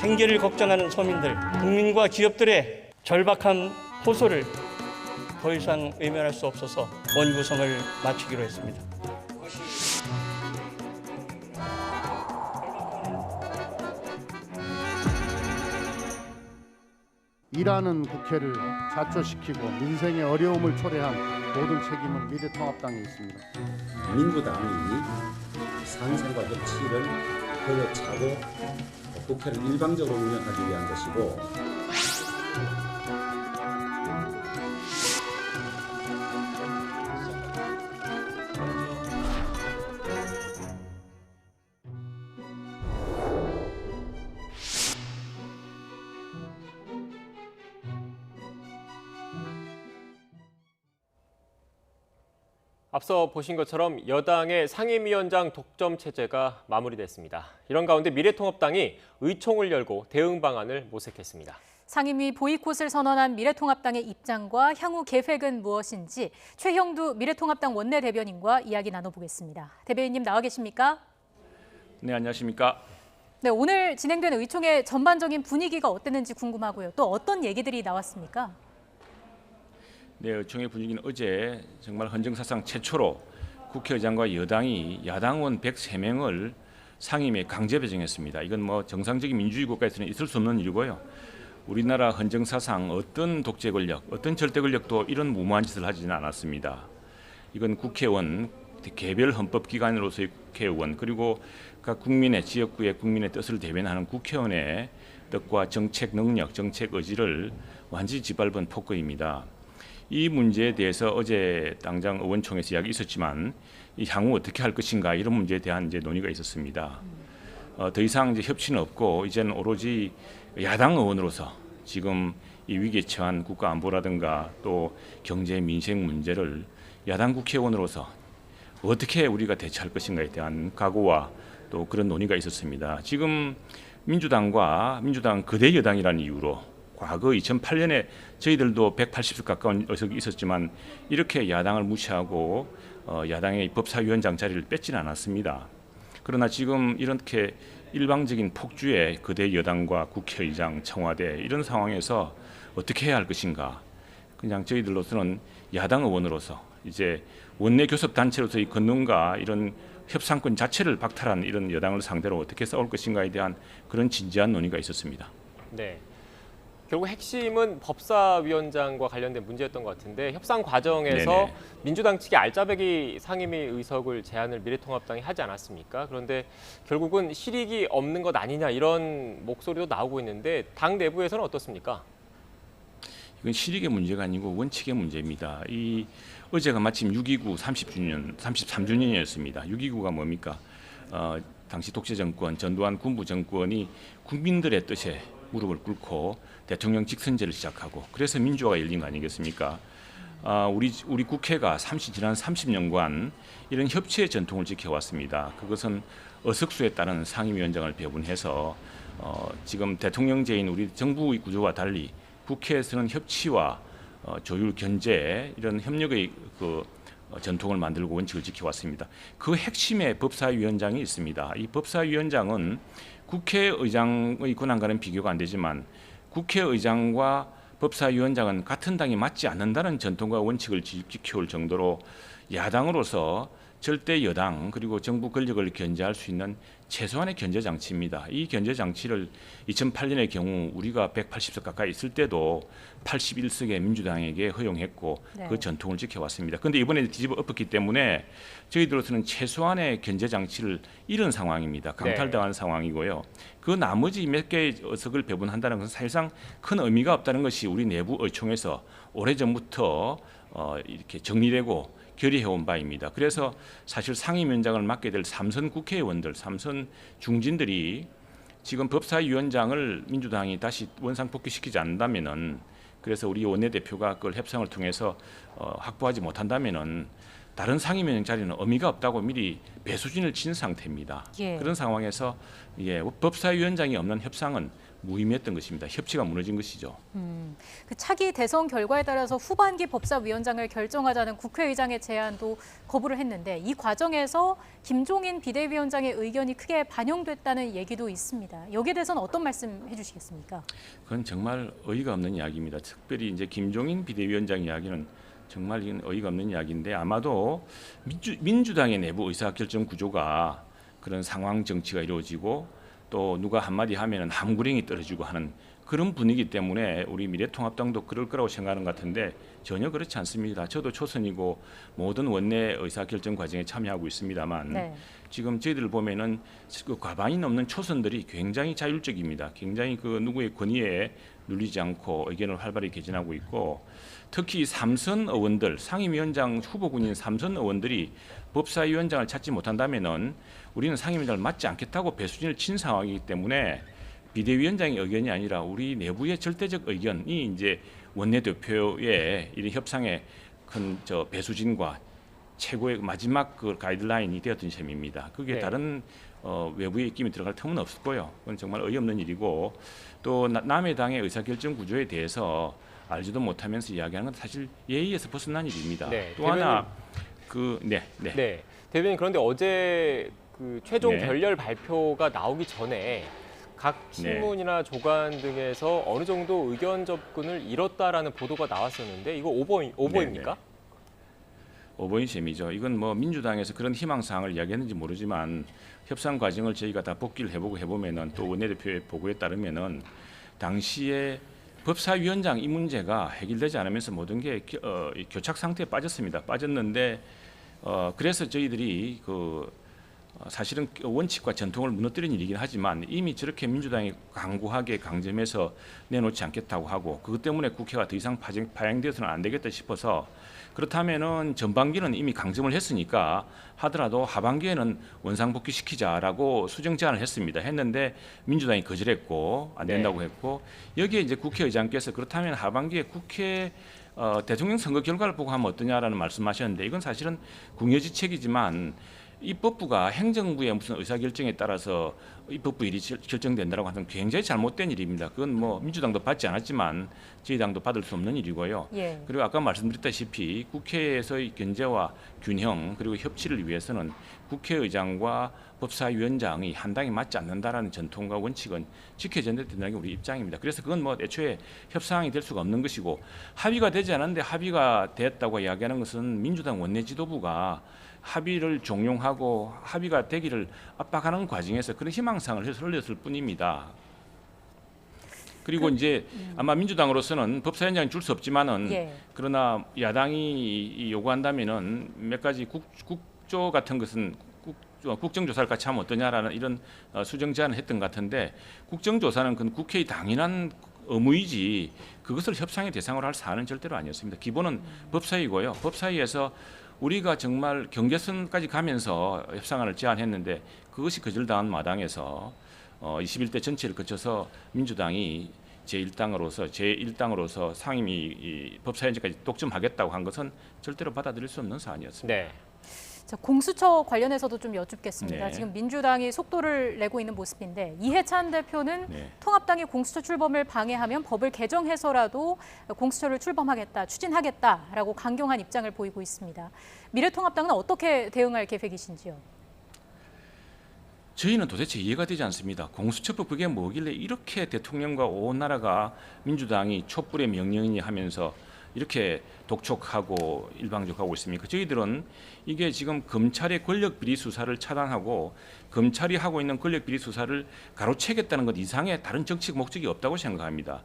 [SPEAKER 15] 생계를 걱정하는 서민들, 국민과 기업들의 절박한 호소를 더 이상 외면할 수 없어서 원구성을 마치기로 했습니다.
[SPEAKER 16] 일하는 국회를 자초시키고 민생의 어려움을 초래한 모든 책임은 미래통합당에 있습니다.
[SPEAKER 17] 민주당이 상생과 협치를 허여차고 국회를 일방적으로 운영하기 위한 것이고
[SPEAKER 1] 앞서 보신 것처럼 여당의 상임위원장 독점 체제가 마무리됐습니다. 이런 가운데 미래통합당이 의총을 열고 대응 방안을 모색했습니다.
[SPEAKER 2] 상임위 보이콧을 선언한 미래통합당의 입장과 향후 계획은 무엇인지 최형두 미래통합당 원내대변인과 이야기 나눠보겠습니다. 대변인님 나와 계십니까?
[SPEAKER 18] 네, 안녕하십니까?
[SPEAKER 2] 네, 오늘 진행된 의총의 전반적인 분위기가 어땠는지 궁금하고요. 또 어떤 얘기들이 나왔습니까?
[SPEAKER 18] 네, 의총의 분위기는 어제 정말 헌정사상 최초로 국회의장과 여당이 야당원 103명을 상임위에 강제 배정했습니다. 이건 뭐 정상적인 민주주의 국가에서는 있을 수 없는 일이고요. 우리나라 헌정사상 어떤 독재 권력, 어떤 절대 권력도 이런 무모한 짓을 하지는 않았습니다. 이건 국회의원, 개별 헌법기관으로서의 국회의원, 그리고 각 국민의 지역구의 국민의 뜻을 대변하는 국회의원의 뜻과 정책 능력, 정책 의지를 완전히 짓밟은 폭거입니다. 이 문제에 대해서 어제 당장 의원총회에서 이야기 있었지만 이 향후 어떻게 할 것인가 이런 문제에 대한 이제 논의가 있었습니다. 더 이상 이제 협치는 없고 이제는 오로지 야당 의원으로서 지금 이 위기에 처한 국가 안보라든가 또 경제 민생 문제를 야당 국회의원으로서 어떻게 우리가 대처할 것인가에 대한 각오와 또 그런 논의가 있었습니다. 지금 민주당 거대 여당이라는 이유로 과거 2008년에 저희들도 180석 가까운 의석이 있었지만 이렇게 야당을 무시하고 야당의 법사위원장 자리를 뺏지는 않았습니다. 그러나 지금 이렇게 일방적인 폭주의 거대 여당과 국회의장, 청와대 이런 상황에서 어떻게 해야 할 것인가. 그냥 저희들로서는 야당 의원으로서 이제 원내 교섭 단체로서의 권능과 이런 협상권 자체를 박탈한 이런 여당을 상대로 어떻게 싸울 것인가에 대한 그런 진지한 논의가 있었습니다.
[SPEAKER 1] 네. 결국 핵심은 법사위원장과 관련된 문제였던 것 같은데 협상 과정에서
[SPEAKER 18] 네네.
[SPEAKER 1] 민주당 측의 알짜배기 상임위 의석을 제안을 미래통합당이 하지 않았습니까? 그런데 결국은 실익이 없는 것 아니냐 이런 목소리도 나오고 있는데 당 내부에서는 어떻습니까?
[SPEAKER 18] 이건 실익의 문제가 아니고 원칙의 문제입니다. 이 어제가 마침 6.29 33주년이었습니다. 6.29가 뭡니까? 당시 독재 정권, 전두환 군부 정권이 국민들의 뜻에 무릎을 꿇고 대통령 직선제를 시작하고 그래서 민주화가 열린 거 아니겠습니까? 우리 국회가 지난 30년간 이런 협치의 전통을 지켜왔습니다. 그것은 어석수에 따른 상임위원장을 배분해서 지금 대통령제인 우리 정부의 구조와 달리 국회에서는 협치와 조율, 견제 이런 협력의 전통을 만들고 원칙을 지켜왔습니다. 그 핵심에 법사위원장이 있습니다. 이 법사위원장은 국회의장의 권한과는 비교가 안 되지만 국회의장과 법사위원장은 같은 당이 맞지 않는다는 전통과 원칙을 지켜올 정도로 야당으로서 절대 여당 그리고 정부 권력을 견제할 수 있는 최소한의 견제 장치입니다. 이 견제 장치를 2008년의 경우 우리가 180석 가까이 있을 때도 81석의 민주당에게 허용했고
[SPEAKER 2] 네.
[SPEAKER 18] 그 전통을 지켜왔습니다. 그런데 이번에 뒤집어 엎었기 때문에 저희들로서는 최소한의 견제 장치를 잃은 상황입니다. 강탈당한 상황이고요. 그 나머지 몇 개의 의석을 배분한다는 것은 사실상 큰 의미가 없다는 것이 우리 내부 의총에서 오래전부터 이렇게 정리되고 결의해온 바입니다. 그래서 사실 상임위원장을 맡게 될 삼선 국회의원들, 삼선 중진들이 지금 법사위원장을 민주당이 다시 원상복귀시키지 않는다면은 그래서 우리 원내대표가 그걸 협상을 통해서 확보하지 못한다면은 다른 상임위원장 자리는 의미가 없다고 미리 배수진을 친 상태입니다.
[SPEAKER 2] 예.
[SPEAKER 18] 그런 상황에서 법사위원장이 없는 협상은 무의미했던 것입니다. 협치가 무너진 것이죠.
[SPEAKER 2] 그 차기 대선 결과에 따라서 후반기 법사위원장을 결정하자는 국회의장의 제안도 거부를 했는데 이 과정에서 김종인 비대위원장의 의견이 크게 반영됐다는 얘기도 있습니다. 여기에 대해서는 어떤 말씀 해주시겠습니까?
[SPEAKER 18] 그건 정말 어이가 없는 이야기입니다. 특별히 이제 김종인 비대위원장 이야기는 정말 이건 어이가 없는 이야기인데 아마도 민주당의 내부 의사결정 구조가 그런 상황 정치가 이루어지고 또 누가 한마디 하면은 함구령이 떨어지고 하는 그런 분위기 때문에 우리 미래통합당도 그럴 거라고 생각하는 것 같은데 전혀 그렇지 않습니다. 저도 초선이고 모든 원내 의사결정 과정에 참여하고 있습니다만
[SPEAKER 2] 네.
[SPEAKER 18] 지금 저희들 보면은 그 과반이 넘는 초선들이 굉장히 자율적입니다. 굉장히 그 누구의 권위에 눌리지 않고 의견을 활발히 개진하고 있고 특히 삼선 의원들 상임위원장 후보군인 삼선 의원들이 법사위원장을 찾지 못한다면은 우리는 상임위원장을 맡지 않겠다고 배수진을 친 상황이기 때문에 비대위원장의 의견이 아니라 우리 내부의 절대적 의견이 이제 원내대표의 이런 협상의 큰 배수진과 최고의 마지막 그 가이드라인이 되었던 셈입니다. 그게
[SPEAKER 1] 네.
[SPEAKER 18] 다른 외부의 입김이 들어갈 틈은 없고요. 그건 정말 어이없는 일이고 또 남의 당의 의사결정 구조에 대해서 알지도 못하면서 이야기하는 건 사실 예의에서 벗어난 일입니다.
[SPEAKER 1] 네,
[SPEAKER 18] 또 하나 네.
[SPEAKER 1] 대변인 그런데 어제 그 최종
[SPEAKER 18] 네.
[SPEAKER 1] 결렬 발표가 나오기 전에 각 신문이나 조간 등에서 어느 정도 의견 접근을 이뤘다라는 보도가 나왔었는데 이거 오버입니까?
[SPEAKER 18] 오버인 셈이죠. 이건 뭐 민주당에서 그런 희망사항을 이야기했는지 모르지만 협상 과정을 저희가 다 복기를 해보면은 또 원내대표의 보고에 따르면은 당시에 법사위원장 이 문제가 해결되지 않으면서 모든 게 교착 상태에 빠졌습니다. 빠졌는데 그래서 저희들이 사실은 원칙과 전통을 무너뜨린 일이긴 하지만 이미 저렇게 민주당이 강구하게 강점해서 내놓지 않겠다고 하고 그것 때문에 국회가 더 이상 파행되어서는 안 되겠다 싶어서 그렇다면은 전반기는 이미 강점을 했으니까 하더라도 하반기에는 원상복귀 시키자라고 수정 제안을 했는데 민주당이 거절했고 안 된다고 했고 여기에 이제 국회의장께서 그렇다면 하반기에 국회 대통령 선거 결과를 보고 하면 어떠냐라는 말씀하셨는데 이건 사실은 궁여지책이지만 입법부가 행정부의 무슨 의사결정에 따라서 입법부 일이 결정된다고 하는 굉장히 잘못된 일입니다. 그건 뭐 민주당도 받지 않았지만 저희 당도 받을 수 없는 일이고요.
[SPEAKER 2] 예.
[SPEAKER 18] 그리고 아까 말씀드렸다시피 국회에서의 견제와 균형 그리고 협치를 위해서는 국회의장과 법사위원장이 한 당이 맞지 않는다라는 전통과 원칙은 지켜져야 된다는 게 우리 입장입니다. 그래서 그건 뭐 애초에 협상이 될 수가 없는 것이고 합의가 되지 않았는데 합의가 됐다고 이야기하는 것은 민주당 원내 지도부가 합의를 종용하고 합의가 되기를 압박하는 과정에서 그런 희망사항을 흘렸을 뿐입니다. 그리고 이제 아마 민주당으로서는 법사위원장이 줄 수 없지만은 그러나 야당이 요구한다면은 몇 가지 국조 같은 것은 국정조사를 같이 하면 어떠냐라는 이런 수정 제안을 했던 것 같은데 국정조사는 그 국회의 당연한 의무이지 그것을 협상의 대상으로 할 사안은 절대로 아니었습니다. 기본은 법사위고요. 법사위에서 우리가 정말 경계선까지 가면서 협상안을 제안했는데 그것이 거절당한 마당에서 21대 전체를 거쳐서 민주당이 제1당으로서 상임위 법사위원장까지 독점하겠다고 한 것은 절대로 받아들일 수 없는 사안이었습니다.
[SPEAKER 1] 네.
[SPEAKER 2] 자, 공수처 관련해서도 좀 여쭙겠습니다.
[SPEAKER 18] 네.
[SPEAKER 2] 지금 민주당이 속도를 내고 있는 모습인데 이해찬 대표는 통합당이 공수처 출범을 방해하면 법을 개정해서라도 공수처를 출범하겠다, 추진하겠다라고 강경한 입장을 보이고 있습니다. 미래통합당은 어떻게 대응할 계획이신지요?
[SPEAKER 18] 저희는 도대체 이해가 되지 않습니다. 공수처법 그게 뭐길래 이렇게 대통령과 온 나라가 민주당이 촛불의 명령이니 하면서 이렇게 독촉하고 일방적하고 있습니까? 저희들은 이게 지금 검찰의 권력 비리 수사를 차단하고 검찰이 하고 있는 권력 비리 수사를 가로채겠다는 것 이상의 다른 정치적 목적이 없다고 생각합니다.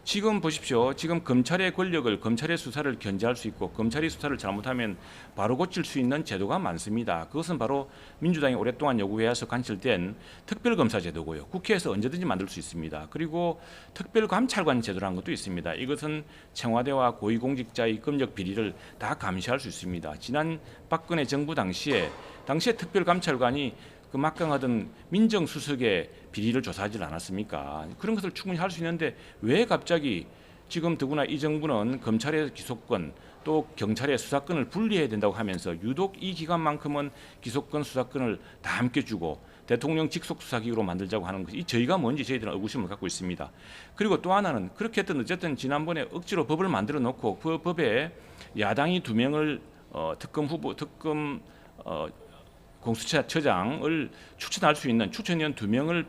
[SPEAKER 18] 지금 보십시오. 지금 검찰의 권력을 검찰의 수사를 견제할 수 있고 검찰이 수사를 잘못하면 바로 고칠 수 있는 제도가 많습니다. 그것은 바로 민주당이 오랫동안 요구해와서 관철된 특별검사 제도고요. 국회에서 언제든지 만들 수 있습니다. 그리고 특별감찰관 제도라는 것도 있습니다. 이것은 청와대와 고위공직자의 검역 비리를 다 감시할 수 있습니다. 지난 박근혜 정부 당시에 특별감찰관이 그 막강하던 민정수석의 비리를 조사하지 않았습니까? 그런 것을 충분히 할 수 있는데 왜 갑자기 지금 더구나 이 정부는 검찰의 기소권 또 경찰의 수사권을 분리해야 된다고 하면서 유독 이 기관만큼은 기소권 수사권을 다 함께 주고 대통령 직속 수사기구로 만들자고 하는 것이 저희가 뭔지 저희들은 의구심을 갖고 있습니다. 그리고 또 하나는 그렇게 했든 어쨌든 지난번에 억지로 법을 만들어 놓고 그 법에 야당이 2명을 특검 공수처장을 추천할 수 있는 추천위원 2명을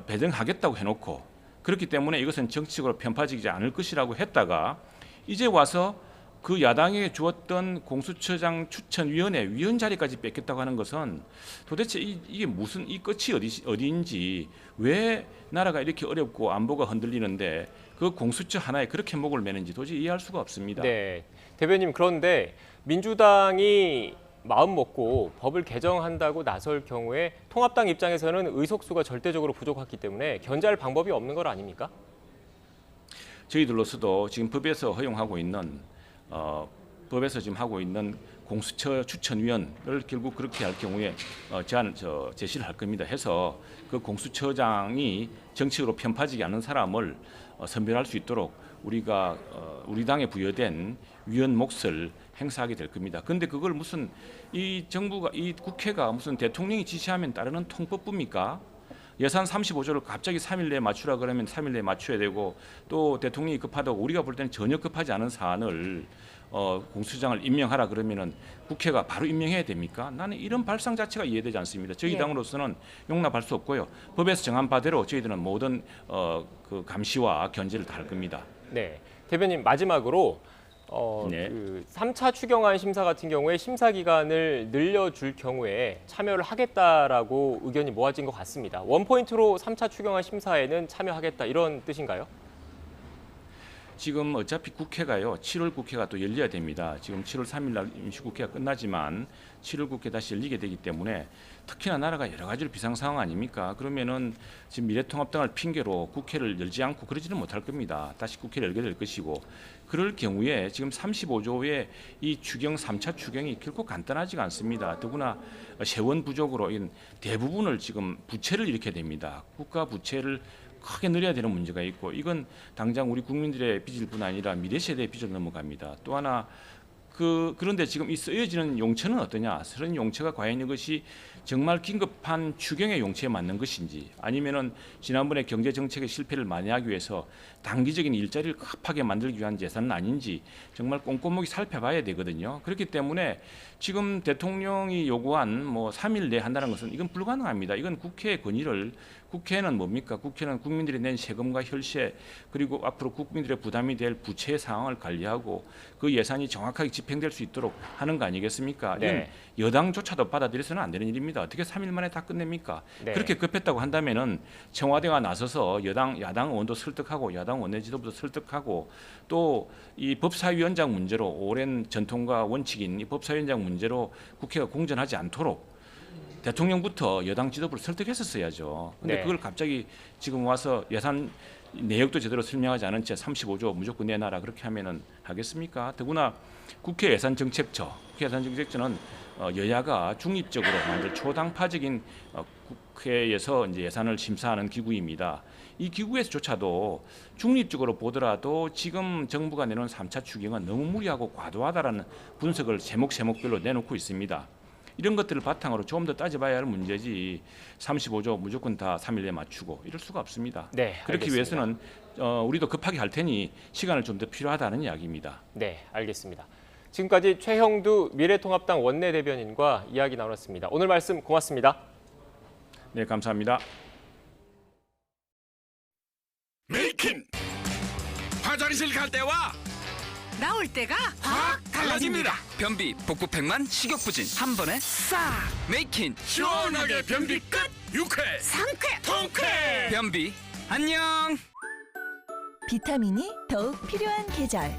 [SPEAKER 18] 배정하겠다고 해놓고 그렇기 때문에 이것은 정치적으로 편파적이지 않을 것이라고 했다가 이제 와서 그 야당에 주었던 공수처장 추천위원회 위원 자리까지 뺏겼다고 하는 것은 도대체 이게 무슨 이 끝이 어디인지, 왜 나라가 이렇게 어렵고 안보가 흔들리는데 그 공수처 하나에 그렇게 목을 매는지 도저히 이해할 수가 없습니다.
[SPEAKER 1] 네, 대변인, 그런데 민주당이 마음 먹고 법을 개정한다고 나설 경우에 통합당 입장에서는 의석수가 절대적으로 부족하기 때문에 견제할 방법이 없는 것 아닙니까?
[SPEAKER 18] 저희들로서도 지금 법에서 허용하고 있는 법에서 지금 하고 있는 공수처 추천위원을 결국 그렇게 할 경우에 제시를 할 겁니다. 해서 그 공수처장이 정치적으로 편파지지 않은 사람을 선별할 수 있도록 우리가 우리 당에 부여된 위원 몫을 행사하게 될 겁니다. 그런데 그걸 무슨 이 정부가, 이 국회가 무슨 대통령이 지시하면 따르는 통법부입니까? 예산 35조를 갑자기 3일 내에 맞추라 그러면 3일 내에 맞춰야 되고, 또 대통령이 급하다고 우리가 볼 때는 전혀 급하지 않은 사안을 공수처장을 임명하라 그러면은 국회가 바로 임명해야 됩니까? 나는 이런 발상 자체가 이해되지 않습니다. 저희 당으로서는 용납할 수 없고요. 법에서 정한 바대로 저희들은 모든 그 감시와 견제를 다 할 겁니다.
[SPEAKER 1] 네, 대변인, 마지막으로 그 3차 추경안 심사 같은 경우에 심사 기간을 늘려줄 경우에 참여를 하겠다라고 의견이 모아진 것 같습니다. 원포인트로 3차 추경안 심사에는 참여하겠다, 이런 뜻인가요?
[SPEAKER 18] 지금 어차피 국회가요, 7월 국회가 또 열려야 됩니다. 지금 7월 3일 날 임시국회가 끝나지만 7월 국회 다시 열리게 되기 때문에, 특히나 나라가 여러 가지로 비상 상황 아닙니까? 그러면은 지금 미래통합당을 핑계로 국회를 열지 않고 그러지는 못할 겁니다. 다시 국회를 열게 될 것이고, 그럴 경우에 지금 35조의 이 추경 3차 추경이 결코 간단하지가 않습니다. 더구나 세원 부족으로 대부분을 지금 부채를 일으켜야 됩니다. 국가 부채를 크게 늘려야 되는 문제가 있고, 이건 당장 우리 국민들의 빚일 뿐 아니라 미래 세대의 빚을 넘어갑니다. 또 하나, 그런데 지금 이 쓰여지는 용처는 어떠냐? 그런 용처가 과연 이것이 정말 긴급한 추경의 용처에 맞는 것인지, 아니면은 지난번에 경제 정책의 실패를 만회하기 위해서 단기적인 일자리를 급하게 만들기 위한 예산은 아닌지 정말 꼼꼼하게 살펴봐야 되거든요. 그렇기 때문에 지금 대통령이 요구한 3일 내에 한다는 것은 이건 불가능합니다. 이건 국회의 권위를, 국회는 뭡니까? 국회는 국민들이 낸 세금과 혈세, 그리고 앞으로 국민들의 부담이 될 부채 상황을 관리하고 그 예산이 정확하게 집행될 수 있도록 하는 거 아니겠습니까? 이건 여당조차도 받아들여서는 안 되는 일입니다. 어떻게 3일 만에 다 끝냅니까? 그렇게 급했다고 한다면은 청와대가 나서서 야당 의원도 설득하고 야당 원내 지도부도 설득하고, 또 이 법사위원장 문제로 오랜 전통과 원칙인 이 법사위원장 문제로 국회가 공전하지 않도록 대통령부터 여당 지도부를 설득했었어야죠. 그런데 그걸 갑자기 지금 와서 예산 내역도 제대로 설명하지 않은 채 35조 무조건 내놔라 그렇게 하면은 하겠습니까? 더구나 국회 예산정책처는 여야가 중립적으로 만들 초당파적인 국회에서 이제 예산을 심사하는 기구입니다. 이 기구에서조차도 중립적으로 보더라도 지금 정부가 내놓은 3차 추경은 너무 무리하고 과도하다라는 분석을 제목별로 내놓고 있습니다. 이런 것들을 바탕으로 조금 더 따져봐야 할 문제지 35조 무조건 다 3일 내에 맞추고 이럴 수가 없습니다.
[SPEAKER 1] 네,
[SPEAKER 18] 그렇기
[SPEAKER 1] 알겠습니다.
[SPEAKER 18] 위해서는 우리도 급하게 할 테니 시간을 좀 더 필요하다는 이야기입니다.
[SPEAKER 1] 네, 알겠습니다. 지금까지 최형두 미래통합당 원내대변인과 이야기 나눴습니다. 오늘 말씀 고맙습니다.
[SPEAKER 18] 네, 감사합니다.
[SPEAKER 19] 메이킹! 화장실 갈 때와
[SPEAKER 20] 나올 때가
[SPEAKER 19] 확 달라집니다. 변비, 복부팩만 식욕부진 한 번에 싹! 메이킹! 시원하게 변비 끝! 유쾌!
[SPEAKER 20] 상쾌!
[SPEAKER 19] 통쾌! 변비 안녕!
[SPEAKER 21] 비타민이 더욱 필요한 계절.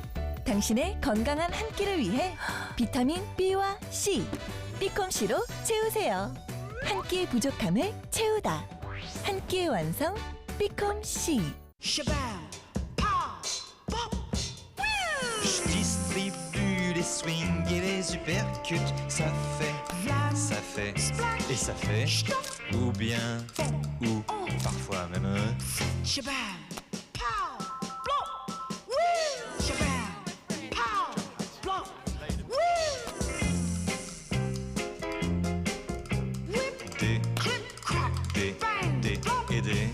[SPEAKER 21] 당신의 건강한 한 끼를 위해 비타민 B와 C, B콤C로 채우세요. 한 끼의 부족함을 채우다. 한 끼의 완성, B콤C.
[SPEAKER 22] Je distribue les swings et les uppercuts. Ça fait, et ça fait, ou bien, ou parfois même. Des.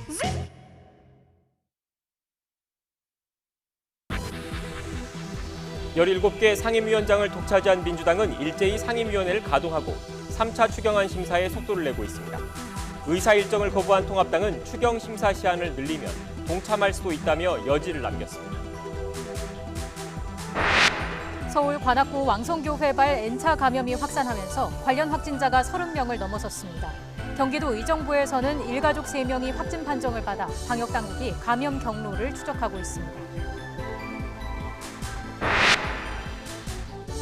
[SPEAKER 1] 17개 상임위원장을 독차지한 민주당은 일제히 상임위원회를 가동하고 3차 추경안 심사에 속도를 내고 있습니다. 의사 일정을 거부한 통합당은 추경 심사 시한을 늘리면 동참할 수도 있다며 여지를 남겼습니다.
[SPEAKER 2] 서울 관악구 왕성교회발 N차 감염이 확산하면서 관련 확진자가 30명을 넘어섰습니다. 경기도 의정부에서는 일가족 3명이 확진 판정을 받아 방역당국이 감염 경로를 추적하고 있습니다.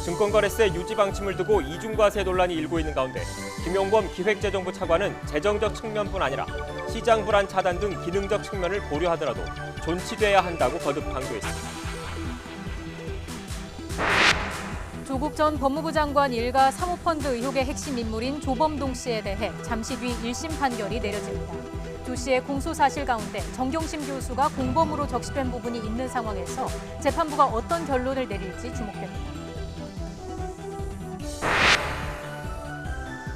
[SPEAKER 1] 증권거래세 유지 방침을 두고 이중과세 논란이 일고 있는 가운데 김용범 기획재정부 차관은 재정적 측면뿐 아니라 시장 불안 차단 등 기능적 측면을 고려하더라도 존치돼야 한다고 거듭 강조했습니다.
[SPEAKER 2] 조국 전 법무부 장관 일가 사모펀드 의혹의 핵심 인물인 조범동 씨에 대해 잠시 뒤 1심 판결이 내려집니다. 조 씨의 공소 사실 가운데 정경심 교수가 공범으로 적시된 부분이 있는 상황에서 재판부가 어떤 결론을 내릴지 주목됩니다.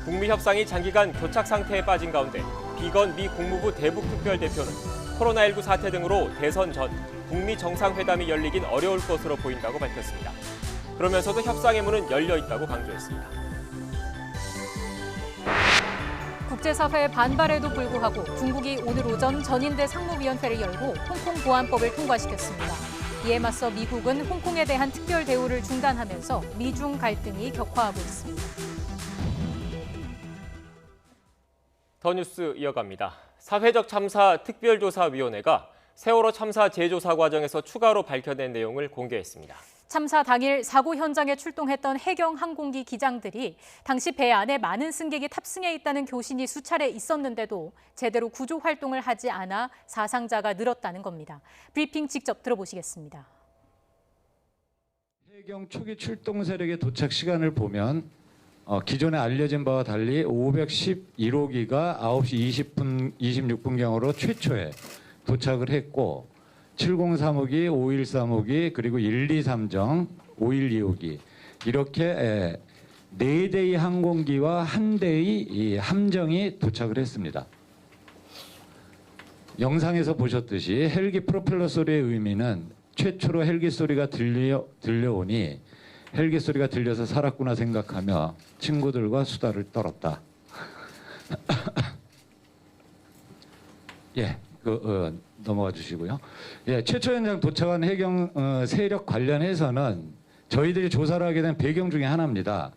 [SPEAKER 1] 북미 협상이 장기간 교착 상태에 빠진 가운데 비건 미 국무부 대북특별대표는 코로나19 사태 등으로 대선 전 북미 정상회담이 열리긴 어려울 것으로 보인다고 밝혔습니다. 그러면서도 협상의 문은 열려 있다고 강조했습니다.
[SPEAKER 2] 국제사회의 반발에도 불구하고 중국이 오늘 오전 전인대 상무위원회를 열고 홍콩 보안법을 통과시켰습니다. 이에 맞서 미국은 홍콩에 대한 특별 대우를 중단하면서 미중 갈등이 격화하고 있습니다.
[SPEAKER 1] 더 뉴스 이어갑니다. 사회적 참사 특별조사위원회가 세월호 참사 재조사 과정에서 추가로 밝혀낸 내용을 공개했습니다.
[SPEAKER 2] 참사 당일 사고 현장에 출동했던 해경 항공기 기장들이 당시 배 안에 많은 승객이 탑승해 있다는 교신이 수차례 있었는데도 제대로 구조 활동을 하지 않아 사상자가 늘었다는 겁니다. 브리핑 직접 들어보시겠습니다.
[SPEAKER 3] 해경 초기 출동 세력의 도착 시간을 보면 기존에 알려진 바와 달리 511호기가 9시 26분경으로 최초에 도착을 했고 703호기, 513호기, 그리고 123정, 512호기 이렇게 4대의 항공기와 1대의 함정이 도착을 했습니다. 영상에서 보셨듯이 헬기 프로펠러 소리의 의미는 최초로 헬기 소리가 들려오니 헬기 소리가 들려서 살았구나 생각하며 친구들과 수다를 떨었다. 예, 넘어가 주시고요. 예, 최초 현장 도착한 해경 세력 관련해서는 저희들이 조사를 하게 된 배경 중에 하나입니다.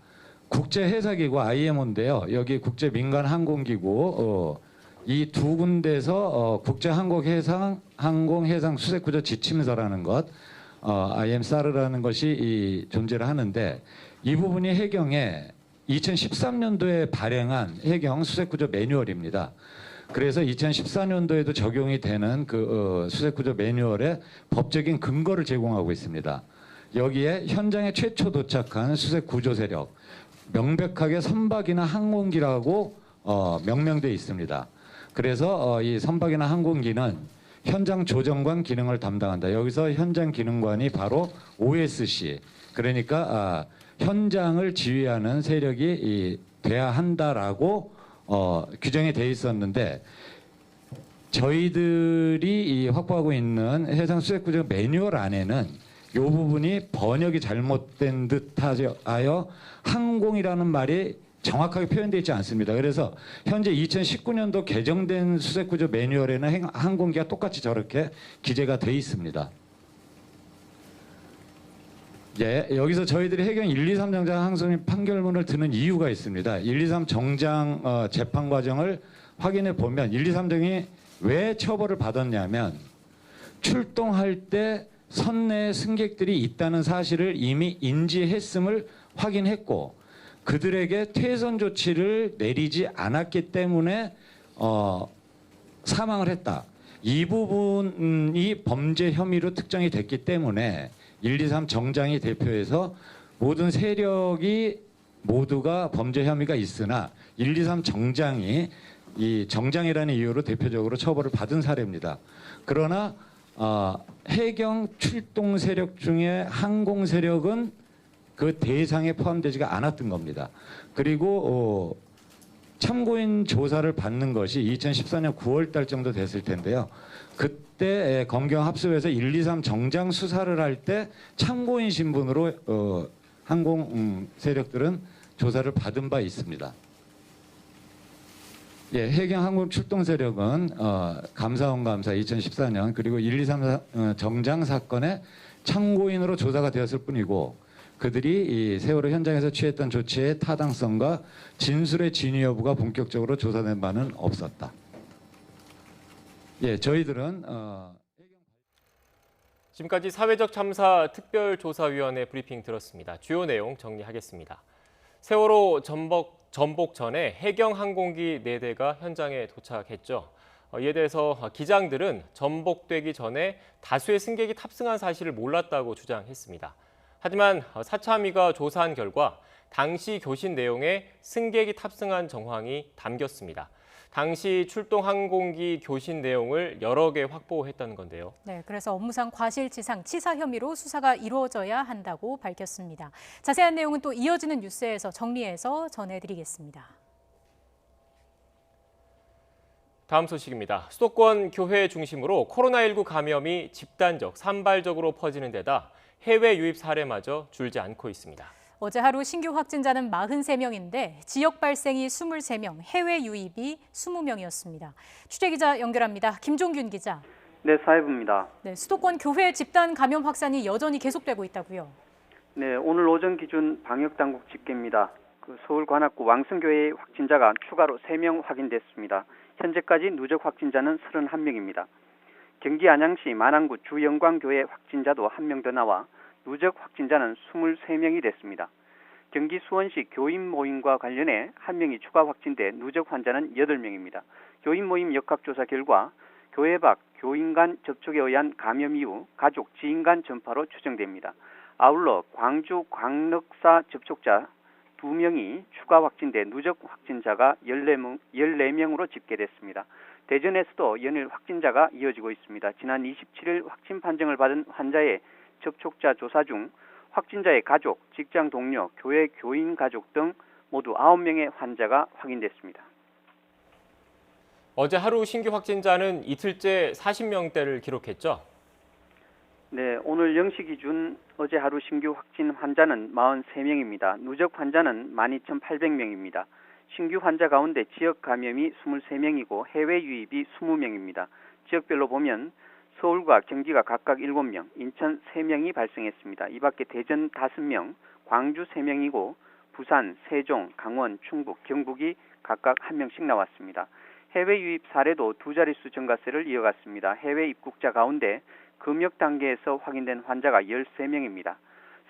[SPEAKER 3] 국제 해사기구 IMO인데요. 여기 국제 민간 항공기구 이 두 군데서 국제 항공 해상 수색 구조 지침서라는 것 IMSAR라는 것이 존재를 하는데 이 부분이 해경에 2013년도에 발행한 해경 수색구조 매뉴얼입니다. 그래서 2014년도에도 적용이 되는 그 수색구조 매뉴얼의 법적인 근거를 제공하고 있습니다. 여기에 현장에 최초 도착한 수색구조 세력, 명백하게 선박이나 항공기라고 명명되어 있습니다. 그래서 이 선박이나 항공기는 현장 조정관 기능을 담당한다. 여기서 현장 기능관이 바로 OSC, 그러니까 현장을 지휘하는 세력이 돼야 한다라고 규정이 돼 있었는데 저희들이 확보하고 있는 해상 수색구조 매뉴얼 안에는 이 부분이 번역이 잘못된 듯하여 항공이라는 말이 정확하게 표현되어 있지 않습니다. 그래서 현재 2019년도 개정된 수색구조 매뉴얼에는 항공기가 똑같이 저렇게 기재가 돼 있습니다. 예, 여기서 저희들이 해경 1, 2, 3 정장 항소심 판결문을 드는 이유가 있습니다. 1, 2, 3 정장 재판 과정을 확인해 보면 1, 2, 3정이 왜 처벌을 받았냐면 출동할 때 선내에 승객들이 있다는 사실을 이미 인지했음을 확인했고 그들에게 퇴선 조치를 내리지 않았기 때문에 사망을 했다. 이 부분이 범죄 혐의로 특정이 됐기 때문에 1, 2, 3 정장이 대표해서 모든 세력이 모두가 범죄 혐의가 있으나 1, 2, 3 정장이 이 정장이라는 이유로 대표적으로 처벌을 받은 사례입니다. 그러나 해경 출동 세력 중에 항공 세력은 그 대상에 포함되지가 않았던 겁니다. 그리고 참고인 조사를 받는 것이 2014년 9월 달 정도 됐을 텐데요. 그때 검경합수에서 1, 2, 3 정장 수사를 할 때 참고인 신분으로 항공 세력들은 조사를 받은 바 있습니다. 예, 해경 항공 출동 세력은 감사원 감사 2014년 그리고 1, 2, 3 정장 사건의 참고인으로 조사가 되었을 뿐이고 그들이 이 세월호 현장에서 취했던 조치의 타당성과 진술의 진위 여부가 본격적으로 조사된 바는 없었다. 예, 저희들은
[SPEAKER 1] 지금까지 사회적 참사 특별조사위원회 브리핑 들었습니다. 주요 내용 정리하겠습니다. 세월호 전복 전에 해경 항공기 4대가 현장에 도착했죠. 이에 대해서 기장들은 전복되기 전에 다수의 승객이 탑승한 사실을 몰랐다고 주장했습니다. 하지만 사참위가 조사한 결과 당시 교신 내용에 승객이 탑승한 정황이 담겼습니다. 당시 출동 항공기 교신 내용을 여러 개 확보했다는 건데요.
[SPEAKER 2] 네, 그래서 업무상 과실치상, 치사 혐의로 수사가 이루어져야 한다고 밝혔습니다. 자세한 내용은 또 이어지는 뉴스에서 정리해서 전해드리겠습니다.
[SPEAKER 1] 다음 소식입니다. 수도권 교회 중심으로 코로나19 감염이 집단적, 산발적으로 퍼지는 데다 해외 유입 사례마저 줄지 않고 있습니다.
[SPEAKER 2] 어제 하루 신규 확진자는 43명인데 지역 발생이 23명, 해외 유입이 20명이었습니다. 취재기자 연결합니다. 김종균 기자.
[SPEAKER 4] 네, 사회부입니다.
[SPEAKER 2] 네, 수도권 교회 집단 감염 확산이 여전히 계속되고 있다고요?
[SPEAKER 4] 네, 오늘 오전 기준 방역당국 집계입니다. 서울 관악구 왕성교회의 확진자가 추가로 3명 확인됐습니다. 현재까지 누적 확진자는 31명입니다. 경기 안양시 만안구 주영광교회 확진자도 1명 더 나와 누적 확진자는 23명이 됐습니다. 경기 수원시 교인 모임과 관련해 1명이 추가 확진돼 누적 환자는 8명입니다. 교인 모임 역학조사 결과 교회 밖 교인 간 접촉에 의한 감염 이후 가족, 지인 간 전파로 추정됩니다. 아울러 광주 광역사 접촉자 2명이 추가 확진돼 누적 확진자가 14명으로 집계됐습니다. 대전에서도 연일 확진자가 이어지고 있습니다. 지난 27일 확진 판정을 받은 환자의 접촉자 조사 중 확진자의 가족, 직장 동료, 교회 교인 가족 등 모두 9명의 환자가 확인됐습니다.
[SPEAKER 1] 어제 하루 신규 확진자는 이틀째 40명대를 기록했죠?
[SPEAKER 4] 네, 오늘 0시 기준 어제 하루 신규 확진 환자는 43명입니다. 누적 환자는 12,800명입니다. 신규 환자 가운데 지역 감염이 23명이고 해외 유입이 20명입니다. 지역별로 보면 서울과 경기가 각각 7명, 인천 3명이 발생했습니다. 이 밖에 대전 5명, 광주 3명이고 부산, 세종, 강원, 충북, 경북이 각각 1명씩 나왔습니다. 해외 유입 사례도 2자릿수 증가세를 이어갔습니다. 해외 입국자 가운데 검역 단계에서 확인된 환자가 13명입니다.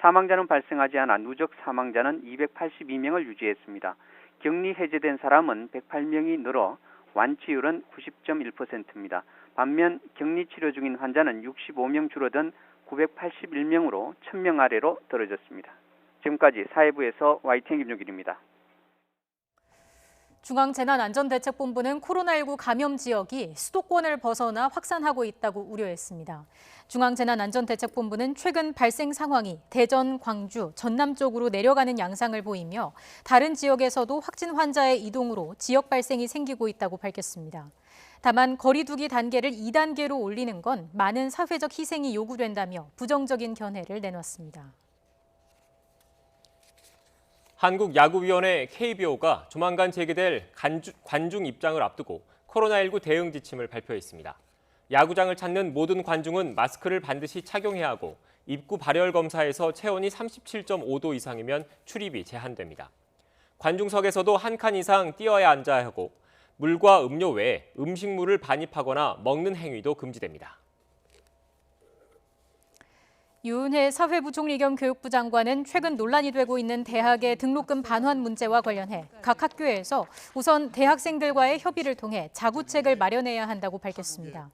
[SPEAKER 4] 사망자는 발생하지 않아 누적 사망자는 282명을 유지했습니다. 격리 해제된 사람은 108명이 늘어 완치율은 90.1%입니다. 반면 격리 치료 중인 환자는 65명 줄어든 981명으로 1000명 아래로 떨어졌습니다. 지금까지 사회부에서 YTN 김종길입니다.
[SPEAKER 2] 중앙재난안전대책본부는 코로나19 감염 지역이 수도권을 벗어나 확산하고 있다고 우려했습니다. 중앙재난안전대책본부는 최근 발생 상황이 대전, 광주, 전남 쪽으로 내려가는 양상을 보이며 다른 지역에서도 확진 환자의 이동으로 지역 발생이 생기고 있다고 밝혔습니다. 다만 거리 두기 단계를 2단계로 올리는 건 많은 사회적 희생이 요구된다며 부정적인 견해를 내놨습니다.
[SPEAKER 1] 한국야구위원회 KBO가 조만간 재개될 관중 입장을 앞두고 코로나19 대응 지침을 발표했습니다. 야구장을 찾는 모든 관중은 마스크를 반드시 착용해야 하고 입구 발열 검사에서 체온이 37.5도 이상이면 출입이 제한됩니다. 관중석에서도 한 칸 이상 띄어야 앉아야 하고 물과 음료 외에 음식물을 반입하거나 먹는 행위도 금지됩니다.
[SPEAKER 2] 유은혜 사회부총리 겸 교육부 장관은 최근 논란이 되고 있는 대학의 등록금 반환 문제와 관련해 각 학교에서 우선 대학생들과의 협의를 통해 자구책을 마련해야 한다고 밝혔습니다.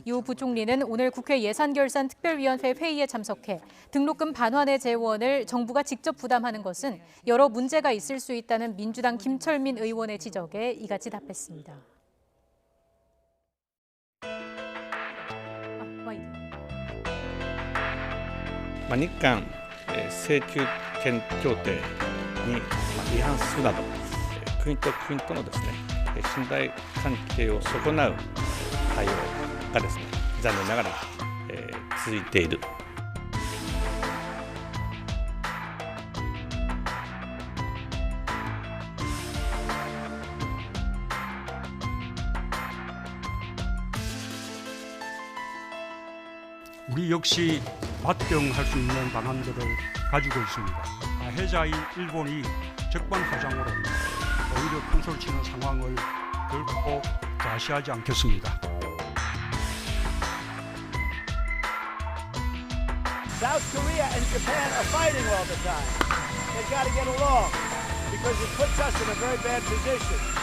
[SPEAKER 2] 유 부총리는 오늘 국회 예산결산특별위원회 회의에 참석해 등록금 반환의 재원을 정부가 직접 부담하는 것은 여러 문제가 있을 수 있다는 민주당 김철민 의원의 지적에 이같이 답했습니다.
[SPEAKER 15] 日韓請求権協定に違反するなど国と国とのですね信頼関係を損なう対応がですね残念ながら続いている。
[SPEAKER 20] 우리 역시 맞대응할 수 있는 방안들을
[SPEAKER 6] 가지고 있습니다. 해자인 일본이 적반하장으로 오히려 평소를 치는 상황을 결코 좌시하지 않겠습니다.
[SPEAKER 20] South Korea and Japan are fighting all the time. They've got to get along because it puts us in a very bad position.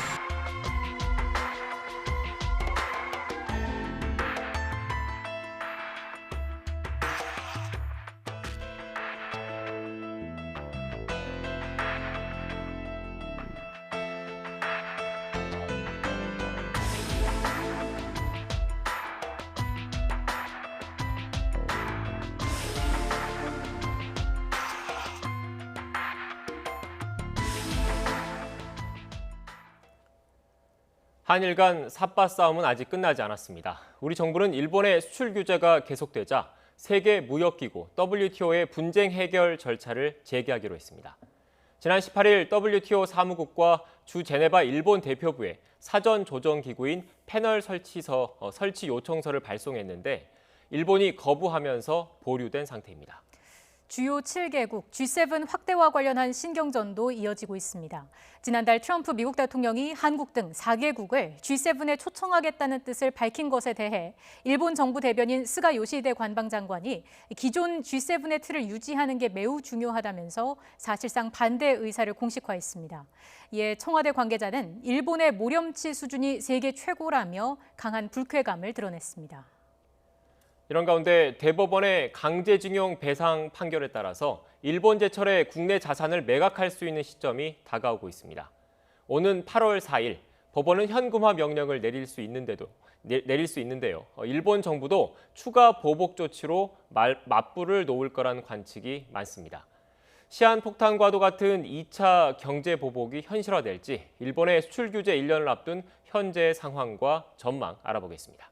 [SPEAKER 1] 한일 간 삿바 싸움은 아직 끝나지 않았습니다. 우리 정부는 일본의 수출 규제가 계속되자 세계 무역기구 WTO의 분쟁 해결 절차를 재개하기로 했습니다. 지난 18일 WTO 사무국과 주 제네바 일본 대표부에 사전 조정 기구인 패널 설치 요청서를 발송했는데 일본이 거부하면서 보류된 상태입니다.
[SPEAKER 2] 주요 7개국 G7 확대와 관련한 신경전도 이어지고 있습니다. 지난달 트럼프 미국 대통령이 한국 등 4개국을 G7에 초청하겠다는 뜻을 밝힌 것에 대해 일본 정부 대변인 스가 요시히데 관방장관이 기존 G7의 틀을 유지하는 게 매우 중요하다면서 사실상 반대 의사를 공식화했습니다. 이에 청와대 관계자는 일본의 모렴치 수준이 세계 최고라며 강한 불쾌감을 드러냈습니다.
[SPEAKER 1] 이런 가운데 대법원의 강제징용 배상 판결에 따라서 일본 제철의 국내 자산을 매각할 수 있는 시점이 다가오고 있습니다. 오는 8월 4일 법원은 현금화 명령을 내릴 수 있는데요. 일본 정부도 추가 보복 조치로 맞불을 놓을 거란 관측이 많습니다. 시한폭탄과도 같은 2차 경제 보복이 현실화될지 일본의 수출 규제 1년을 앞둔 현재 상황과 전망 알아보겠습니다.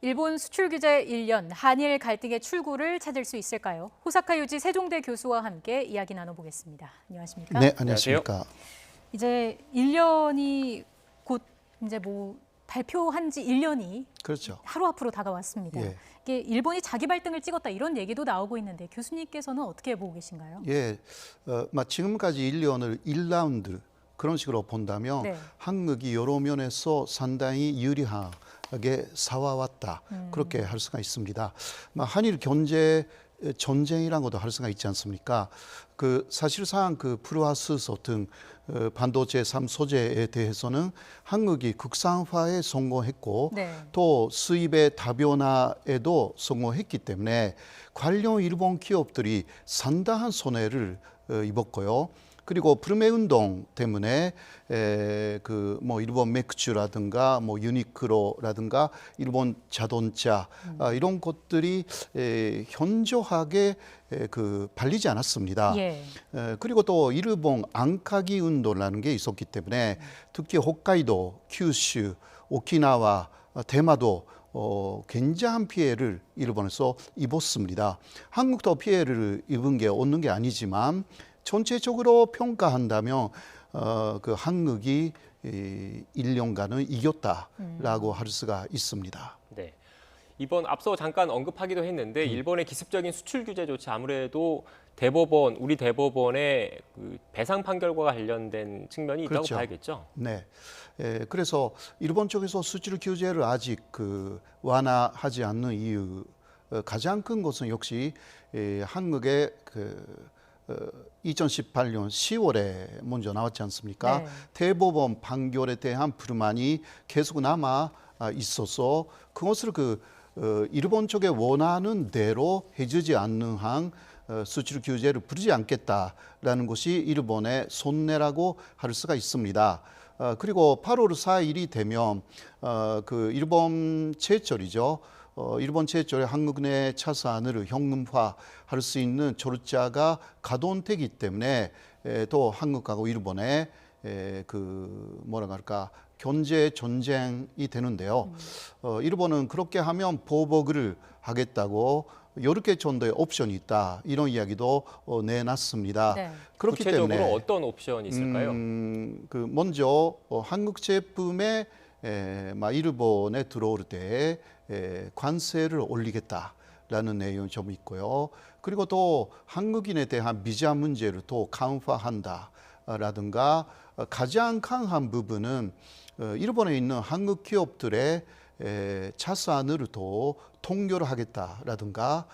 [SPEAKER 2] 일본 수출 규제 1년, 한일 갈등의 출구를 찾을 수 있을까요? 호사카 유지 세종대 교수와 함께 이야기 나눠보겠습니다. 안녕하십니까?
[SPEAKER 23] 네, 안녕하십니까?
[SPEAKER 2] 이제 1년이 곧 이제 발표한 지 1년이
[SPEAKER 23] 그렇죠.
[SPEAKER 2] 하루 앞으로 다가왔습니다.
[SPEAKER 23] 예.
[SPEAKER 2] 이게 일본이 자기 발등을 찍었다 이런 얘기도 나오고 있는데 교수님께서는 어떻게 보고 계신가요?
[SPEAKER 23] 예, 지금까지 1년을 1라운드 그런 식으로 본다면
[SPEAKER 2] 네.
[SPEAKER 23] 한국이 여러 면에서 상당히 유리하게 싸워왔다. 그렇게 할 수가 있습니다. 한일 경제 전쟁이라는 것도 할 수가 있지 않습니까? 사실상 프루하스소 등 반도체 3소재에 대해서는 한국이 국산화에 성공했고
[SPEAKER 2] 네.
[SPEAKER 23] 또 수입의 다변화에도 성공했기 때문에 관련 일본 기업들이 상당한 손해를 입었고요. 그리고 불매 운동 때문에 일본 맥주라든가 유니크로라든가 일본 자동차 이런 것들이 현저하게 발리지 않았습니다.
[SPEAKER 2] 예.
[SPEAKER 23] 그리고 또 일본 안카기 운동이라는 게 있었기 때문에 특히 홋카이도, 큐슈, 오키나와, 대마도 굉장한 피해를 일본에서 입었습니다. 한국도 피해를 입은 게 없는 게 아니지만 전체적으로 평가한다면 한국이 1년간은 이겼다라고 할 수가 있습니다.
[SPEAKER 1] 네. 이번 앞서 잠깐 언급하기도 했는데 일본의 기습적인 수출 규제 조치 아무래도 우리 대법원의 배상 판결과 관련된 측면이 있다고
[SPEAKER 23] 그렇죠.
[SPEAKER 1] 봐야겠죠.
[SPEAKER 23] 네. 그래서 일본 쪽에서 수출 규제를 아직 완화하지 않는 이유 가장 큰 것은 역시 한국의 2018년 10월에 먼저 나왔지 않습니까?
[SPEAKER 2] 네.
[SPEAKER 23] 대법원 판결에 대한 불만이 계속 남아 있어서 그것을 일본 쪽에 원하는 대로 해주지 않는 한 수출 규제를 부르지 않겠다라는 것이 일본의 손해라고 할 수가 있습니다. 그리고 8월 4일이 되면 일본 제철이죠. 일본 제철에 한국 내 자산을 현금화할 수 있는 절차가 가동되기 때문에 또 한국하고 일본의 경제 전쟁이 되는데요. 일본은 그렇게 하면 보복을 하겠다고 이렇게 정도의 옵션이 있다 이런 이야기도 내놨습니다.
[SPEAKER 2] 네.
[SPEAKER 23] 그렇기
[SPEAKER 1] 구체적으로
[SPEAKER 23] 때문에
[SPEAKER 1] 어떤 옵션이 있을까요?
[SPEAKER 23] 먼저 한국 제품에 일본에 들어올 때 관세를 올리겠다라는 내용이 좀 있고요. 그리고 또 한국인에 대한 비자 문제를 또 강화한다라든가 가장 강한 부분은 일본에 있는 한국 기업들의 자산을 또 통교를 하겠다라든가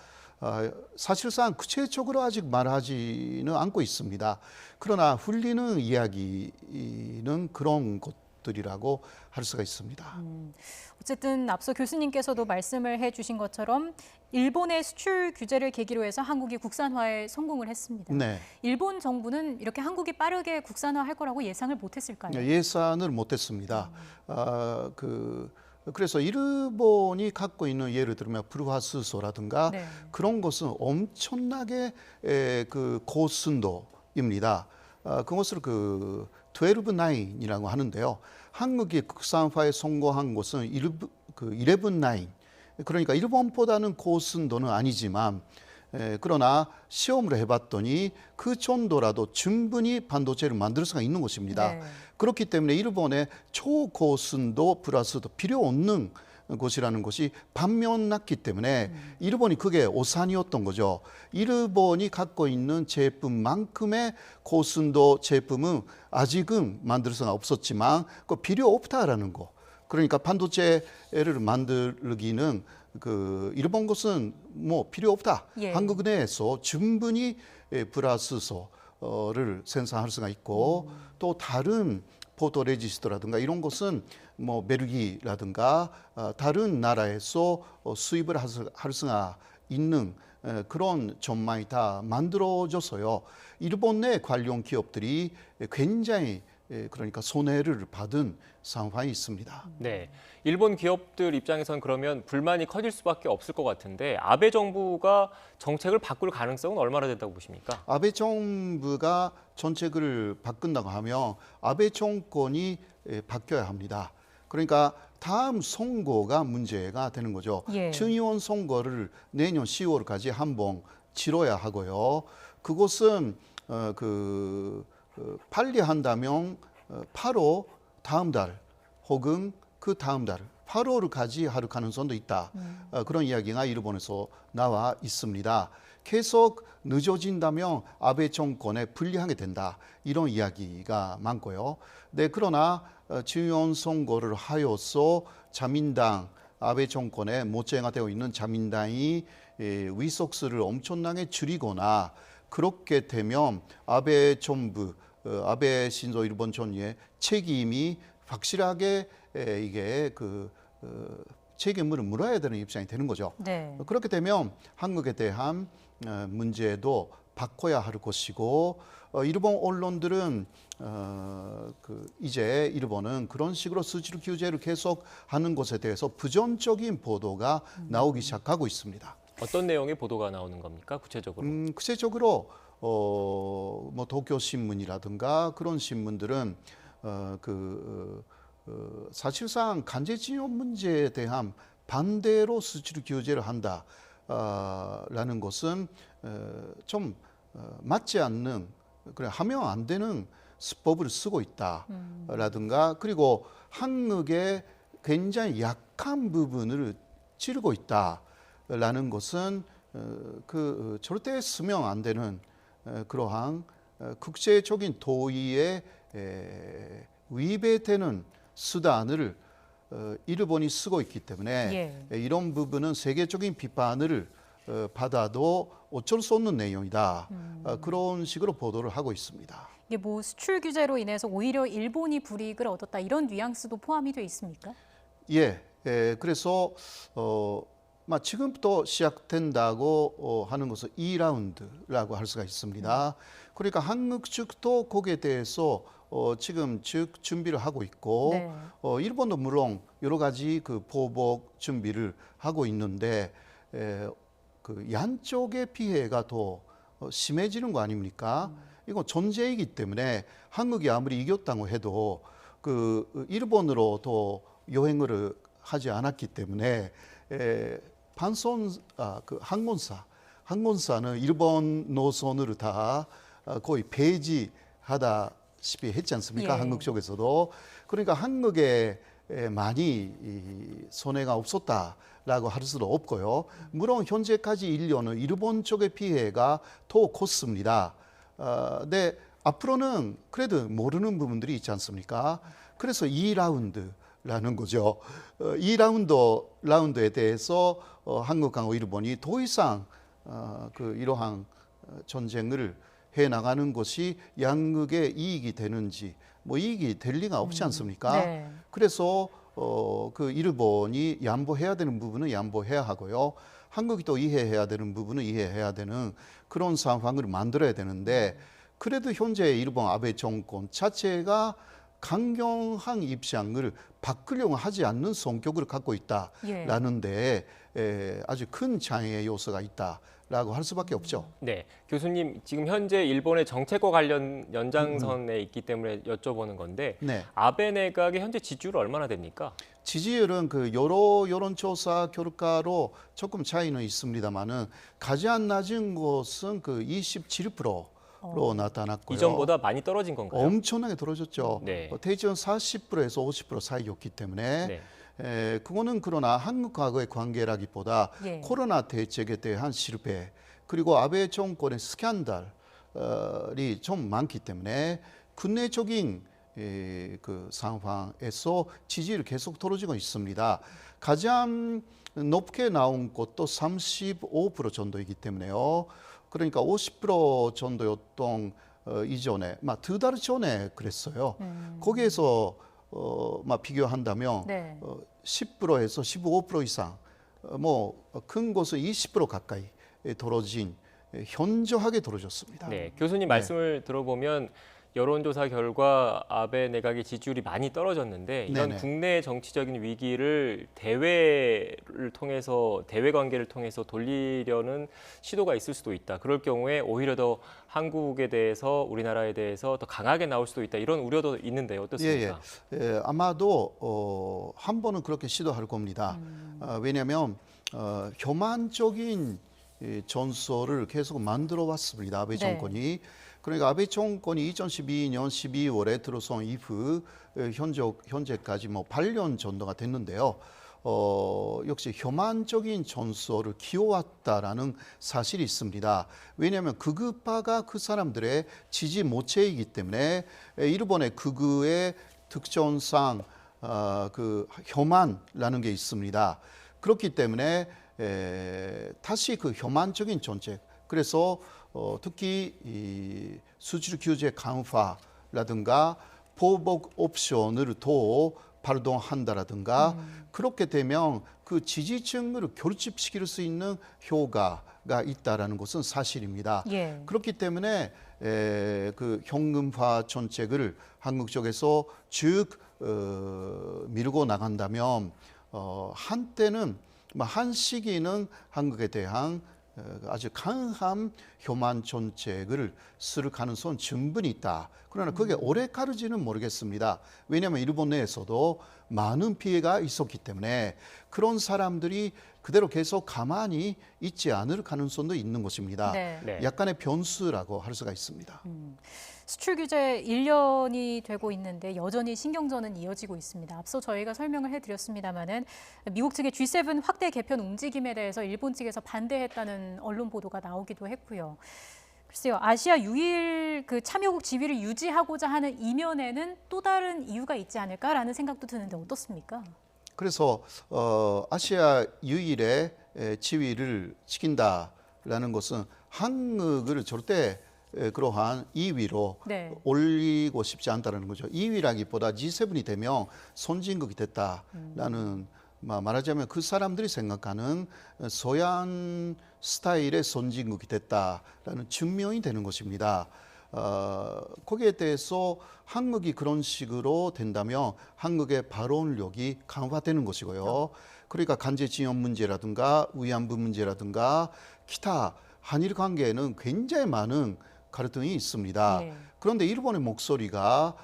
[SPEAKER 23] 사실상 구체적으로 아직 말하지는 않고 있습니다. 그러나 흘리는 이야기는 그런 것들이라고 할 수가 있습니다.
[SPEAKER 2] 어쨌든 앞서 교수님께서도 말씀을 해주신 것처럼 일본의 수출 규제를 계기로 해서 한국이 국산화에 성공을 했습니다.
[SPEAKER 23] 네.
[SPEAKER 2] 일본 정부는 이렇게 한국이 빠르게 국산화할 거라고 예상을 못했을까요?
[SPEAKER 23] 예상을 못했습니다. 그래서 일본이 갖고 있는 예를 들면 불화수소라든가
[SPEAKER 2] 네.
[SPEAKER 23] 그런 것은 엄청나게 그 고순도입니다. 그것을 12-9이라고 하는데요. 한국이 국산화에 성공한 것은 11-9. 그러니까 일본보다는 고순도는 아니지만 그러나 시험을 해봤더니 그 정도라도 충분히 반도체를 만들 수가 있는 것입니다.
[SPEAKER 2] 네.
[SPEAKER 23] 그렇기 때문에 일본의 초고순도 플러스도 필요 없는 것이라는 것이 반면났기 때문에 일본이 그게 오산이었던 거죠. 일본이 갖고 있는 제품만큼의 고순도 제품은 아직은 만들 수가 없었지만 그 필요 없다라는 거. 그러니까 반도체를 만들기는 일본 것은 뭐 필요 없다.
[SPEAKER 2] 예.
[SPEAKER 23] 한국 내에서 충분히 플라스소를 생산할 수가 있고 또 다른 포토레지스트라든가 이런 것은 뭐 벨기라든가 다른 나라에서 수입을 할 수가 있는 그런 전망이 다 만들어져서요. 일본 내 관련 기업들이 굉장히 그러니까 손해를 받은 상황이 있습니다.
[SPEAKER 1] 네, 일본 기업들 입장에선 그러면 불만이 커질 수밖에 없을 것 같은데 아베 정부가 정책을 바꿀 가능성은 얼마나 된다고 보십니까?
[SPEAKER 23] 아베 정부가 정책을 바꾼다고 하면 아베 정권이 바뀌어야 합니다. 그러니까 다음 선거가 문제가 되는 거죠.
[SPEAKER 2] 예.
[SPEAKER 23] 중의원 선거를 내년 10월까지 한번 치러야 하고요. 그것은 빨리 한다면 8월 다음 달 혹은 그 다음 달 8월까지 할 가능성도 있다. 그런 이야기가 일본에서 나와 있습니다. 계속 늦어진다면 아베 정권에 불리하게 된다. 이런 이야기가 많고요. 네, 그러나 중요한 선거를 하여서 자민당 아베 정권에 모체가 되어 있는 자민당이 의석수를 엄청나게 줄이거나 그렇게 되면 아베 정부 아베 신조 일본 총리의 책임이 확실하게 이게 책임을 물어야 되는 입장이 되는 거죠.
[SPEAKER 2] 네.
[SPEAKER 23] 그렇게 되면 한국에 대한 문제도 바꿔야 할 것이고 일본 언론들은 이제 일본은 그런 식으로 수출 규제를 계속 하는 것에 대해서 부정적인 보도가 나오기 시작하고 있습니다.
[SPEAKER 1] 어떤 내용의 보도가 나오는 겁니까? 구체적으로?
[SPEAKER 23] 구체적으로 뭐 도쿄 신문이라든가 그런 신문들은 사실상 강제징용 문제에 대한 반대로 수출 규제를 한다라는 것은 좀 맞지 않는 그래 하면 안 되는 수법을 쓰고 있다라든가 그리고 한국의 굉장히 약한 부분을 찌르고 있다라는 것은 절대 쓰면 안 되는 그러한 국제적인 도의에 위배되는 수단을 일본이 쓰고 있기 때문에 이런 부분은 세계적인 비판을 받아도 어쩔 수 없는 내용이다. 그런 식으로 보도를 하고 있습니다.
[SPEAKER 2] 이게 뭐 수출 규제로 인해서 오히려 일본이 불이익을 얻었다 이런 뉘앙스도 포함이 돼 있습니까?
[SPEAKER 23] 예, 그래서 지금부터 시작된다고 하는 것은 2라운드라고 할 수가 있습니다. 그러니까 한국 측도 거기에 대해서 지금 준비를 하고 있고
[SPEAKER 2] 네.
[SPEAKER 23] 일본도 물론 여러 가지 보복 준비를 하고 있는데 양쪽의 피해가 더 심해지는 거 아닙니까? 이건 전제이기 때문에 한국이 아무리 이겼다고 해도 일본으로 더 여행을 하지 않았기 때문에 항공사는 일본 노선을 다 거의 폐지하다시피 했지 않습니까?
[SPEAKER 5] 예.
[SPEAKER 23] 한국 쪽에서도. 그러니까 한국에 많이 손해가 없었다라고 할 수도 없고요. 물론 현재까지 인류는 일본 쪽의 피해가 더 컸습니다. 근데 앞으로는 그래도 모르는 부분들이 있지 않습니까? 그래서 2라운드라는 거죠. 2라운드에 대해서 한국하고 일본이 더 이상 이러한 전쟁을 해나가는 것이 양국의 이익이 되는지 이익이 될 리가 없지 않습니까?
[SPEAKER 2] 네.
[SPEAKER 23] 그래서 일본이 양보해야 되는 부분은 양보해야 하고요. 한국이 또 이해해야 되는 부분은 이해해야 되는 그런 상황을 만들어야 되는데 그래도 현재 일본 아베 정권 자체가 강경한 입장을 바꾸려고 하지 않는 성격을 갖고 있다라는 데 아주 큰 장애 요소가 있다라고 할 수밖에 없죠.
[SPEAKER 1] 네, 교수님 지금 현재 일본의 정책과 관련 연장선에 있기 때문에 여쭤보는 건데
[SPEAKER 23] 네.
[SPEAKER 1] 아베 내각의 현재 지지율 얼마나 됩니까?
[SPEAKER 23] 지지율은 여러 여론조사 결과로 조금 차이는 있습니다만은 가장 낮은 곳은 27%로 나타났고요.
[SPEAKER 1] 이전보다 많이 떨어진 건가요?
[SPEAKER 23] 엄청나게 떨어졌죠.
[SPEAKER 1] 네.
[SPEAKER 23] 대체는 40%에서 50% 사이였기 때문에 그거는 그러나 한국과의 관계라기보다
[SPEAKER 2] 예.
[SPEAKER 23] 코로나 대책에 대한 실패 그리고 아베 정권의 스캔들이 좀 많기 때문에 국내적인 상황에서 지지율이 계속 떨어지고 있습니다. 가장 높게 나온 것도 35% 정도이기 때문에요. 그러니까 50% 정도였던 이전에, 2달 전에 그랬어요. 거기에서 비교한다면
[SPEAKER 2] 네.
[SPEAKER 23] 10%에서 15% 이상, 큰 곳은 20% 가까이 떨어진, 현저하게 떨어졌습니다.
[SPEAKER 1] 네, 교수님 말씀을 들어보면 여론조사 결과 아베 내각의 지지율이 많이 떨어졌는데 이런
[SPEAKER 23] 네네.
[SPEAKER 1] 국내 정치적인 위기를 대외를 통해서 대외 관계를 통해서 돌리려는 시도가 있을 수도 있다. 그럴 경우에 오히려 더 한국에 대해서 우리나라에 대해서 더 강하게 나올 수도 있다. 이런 우려도 있는데 어떻습니까?
[SPEAKER 23] 아마도 한 번은 그렇게 시도할 겁니다. 왜냐하면 혐한적인 전술을 계속 만들어 왔습니다. 아베 정권이. 그러니까 아베 정권이 2012년 12월에 들어선 이후 현재까지 8년 정도가 됐는데요. 역시 혐한적인 전술을 키워왔다라는 사실이 있습니다. 왜냐하면 극우파가 그 사람들의 지지 모체이기 때문에 일본의 극우의 특징상 혐한라는 게 있습니다. 그렇기 때문에 다시 혐한적인 정책. 그래서 특히 이 수출 규제 강화라든가 보복 옵션을 더 발동한다라든가 그렇게 되면 그 지지층을 결집시킬 수 있는 효과가 있다라는 것은 사실입니다.
[SPEAKER 2] 예.
[SPEAKER 23] 그렇기 때문에 현금화 정책을 한국 쪽에서 쭉 밀고 나간다면 한때는 한 시기는 한국에 대한 아주 강한 혐한 정책을 쓸 가능성은 충분히 있다. 그러나 그게 오래 가는지는 모르겠습니다. 왜냐하면 일본 내에서도 많은 피해가 있었기 때문에 그런 사람들이 그대로 계속 가만히 있지 않을 가능성도 있는 것입니다.
[SPEAKER 2] 네.
[SPEAKER 23] 약간의 변수라고 할 수가 있습니다.
[SPEAKER 2] 수출 규제 1년이 되고 있는데 여전히 신경전은 이어지고 있습니다. 앞서 저희가 설명을 해드렸습니다마는 미국 측의 G7 확대 개편 움직임에 대해서 일본 측에서 반대했다는 언론 보도가 나오기도 했고요. 글쎄요, 아시아 유일 참여국 지위를 유지하고자 하는 이면에는 또 다른 이유가 있지 않을까라는 생각도 드는데 어떻습니까?
[SPEAKER 23] 그래서 아시아 유일의 지위를 지킨다라는 것은 한국을 절대 그러한 2위로 올리고 싶지 않다는 거죠. 2위라기보다 G7이 되면 선진국이 됐다라는 말하자면 그 사람들이 생각하는 서양 스타일의 선진국이 됐다라는 증명이 되는 것입니다. 거기에 대해서 한국이 그런 식으로 된다면 한국의 발언력이 강화되는 것이고요. 그러니까 간제징용 문제라든가 위안부 문제라든가 기타 한일 관계에는 굉장히 많은 갈등이 있습니다. 그런데 일본의 목소리가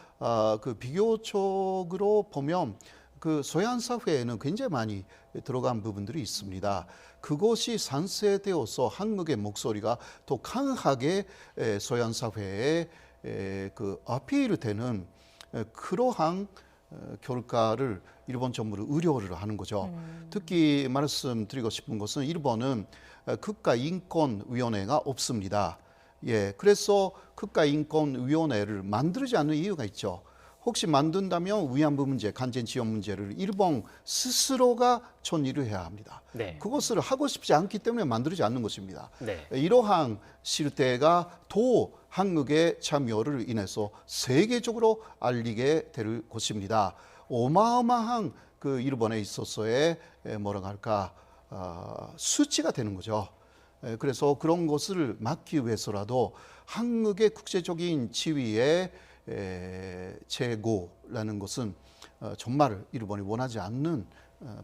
[SPEAKER 23] 비교적으로 보면 그 소양 사회에는 굉장히 많이 들어간 부분들이 있습니다. 그것이 산세되어서 한국의 목소리가 더 강하게 소양 사회에 그 어필이 되는 그러한 결과를 일본 정부를 우려를 하는 거죠. 특히 말씀드리고 싶은 것은 일본은 국가인권위원회가 없습니다. 예, 그래서 국가인권위원회를 만들지 않는 이유가 있죠. 혹시 만든다면 위안부 문제, 간접지원 문제를 일본 스스로가 전의를 해야 합니다.
[SPEAKER 1] 네.
[SPEAKER 23] 그것을 하고 싶지 않기 때문에 만들지 않는 것입니다.
[SPEAKER 1] 네.
[SPEAKER 23] 이러한 실태가 더 한국의 참여를 인해서 세계적으로 알리게 될 것입니다. 어마어마한 그 일본에 있어서의 뭐라고 할까 수치가 되는 거죠. 그래서 그런 것을 막기 위해서라도 한국의 국제적인 지위에 제고라는 것은 정말 일본이 원하지 않는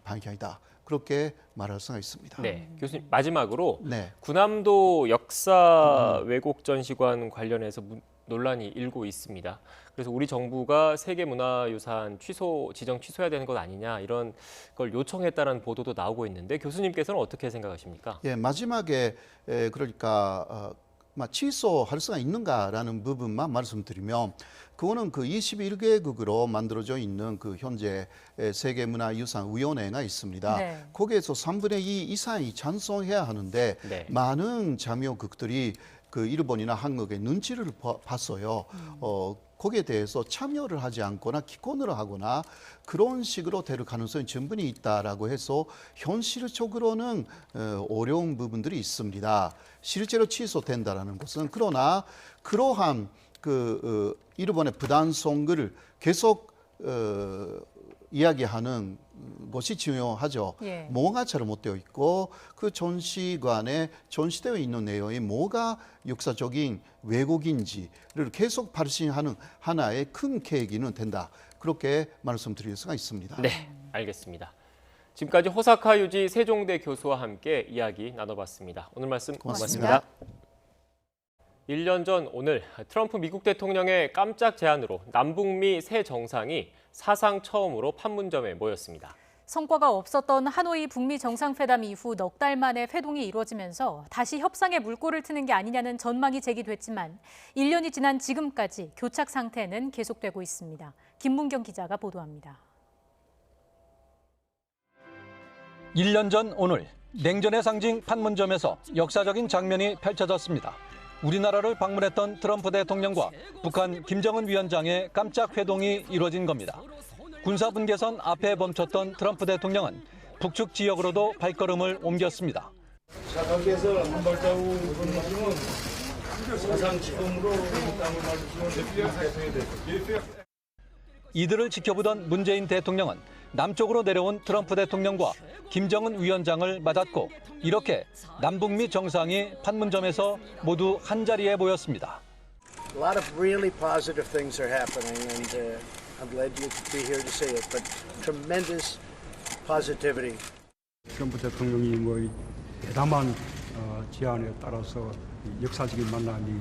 [SPEAKER 23] 방향이다. 그렇게 말할 수가 있습니다.
[SPEAKER 1] 네, 교수님 마지막으로
[SPEAKER 23] 네.
[SPEAKER 1] 군함도 역사 왜곡 전시관 관련해서 논란이 일고 있습니다. 그래서 우리 정부가 세계문화유산 지정 취소해야 되는 것 아니냐 이런 걸 요청했다는 보도도 나오고 있는데 교수님께서는 어떻게 생각하십니까?
[SPEAKER 23] 예, 마지막에 그러니까 취소할 수가 있는가라는 부분만 말씀드리면 그거는 그 21개국으로 만들어져 있는 그 현재 세계문화유산위원회가 있습니다. 네. 거기에서 3분의 2 이상이 찬성해야 하는데 네. 많은 참여국들이 그 일본이나 한국의 눈치를 봤어요. 거기에 대해서 참여를 하지 않거나 기권을 하거나 그런 식으로 될 가능성이 충분히 있다라고 해서 현실적으로는 어려운 부분들이 있습니다. 실제로 취소된다라는 것은 그러나 그러한 그 일본의 부담성을 계속 이야기하는 것이 중요하죠. 예. 뭐가 잘못되어 있고 그 전시관에 전시되어 있는 내용이 뭐가 역사적인 왜곡인지를 계속 발신하는 하나의 큰 계기는 된다. 그렇게 말씀드릴 수가 있습니다.
[SPEAKER 1] 네, 알겠습니다. 지금까지 호사카 유지 세종대 교수와 함께 이야기 나눠봤습니다. 오늘 말씀 고맙습니다. 1년 전 오늘 트럼프 미국 대통령의 깜짝 제안으로 남북미 새 정상이 사상 처음으로 판문점에 모였습니다.
[SPEAKER 2] 성과가 없었던 하노이 북미 정상회담 이후 넉 달 만에 회동이 이루어지면서 다시 협상에 물꼬를 트는 게 아니냐는 전망이 제기됐지만 1년이 지난 지금까지 교착 상태는 계속되고 있습니다. 김문경 기자가 보도합니다.
[SPEAKER 5] 1년 전 오늘 냉전의 상징 판문점에서 역사적인 장면이 펼쳐졌습니다. 우리나라를 방문했던 트럼프 대통령과 북한 김정은 위원장의 깜짝 회동이 이루어진 겁니다. 군사분계선 앞에 멈췄던 트럼프 대통령은 북측 지역으로도 발걸음을 옮겼습니다.
[SPEAKER 8] 자, 밖에서 한 발자국을 가지면 사상 지금으로 땅을 말씀드리면
[SPEAKER 5] 이들을 지켜보던 문재인 대통령은 남쪽으로 내려온 트럼프 대통령과 김정은 위원장을 맞았고 이렇게 남북미 정상이 판문점에서 모두 한자리에 모였습니다.
[SPEAKER 20] A lot of really positive things are happening and I'm glad you could be here to see it, but tremendous positivity.
[SPEAKER 6] 트럼프 대통령이 뭐 대담한 제안에 따라서 역사적인 만남이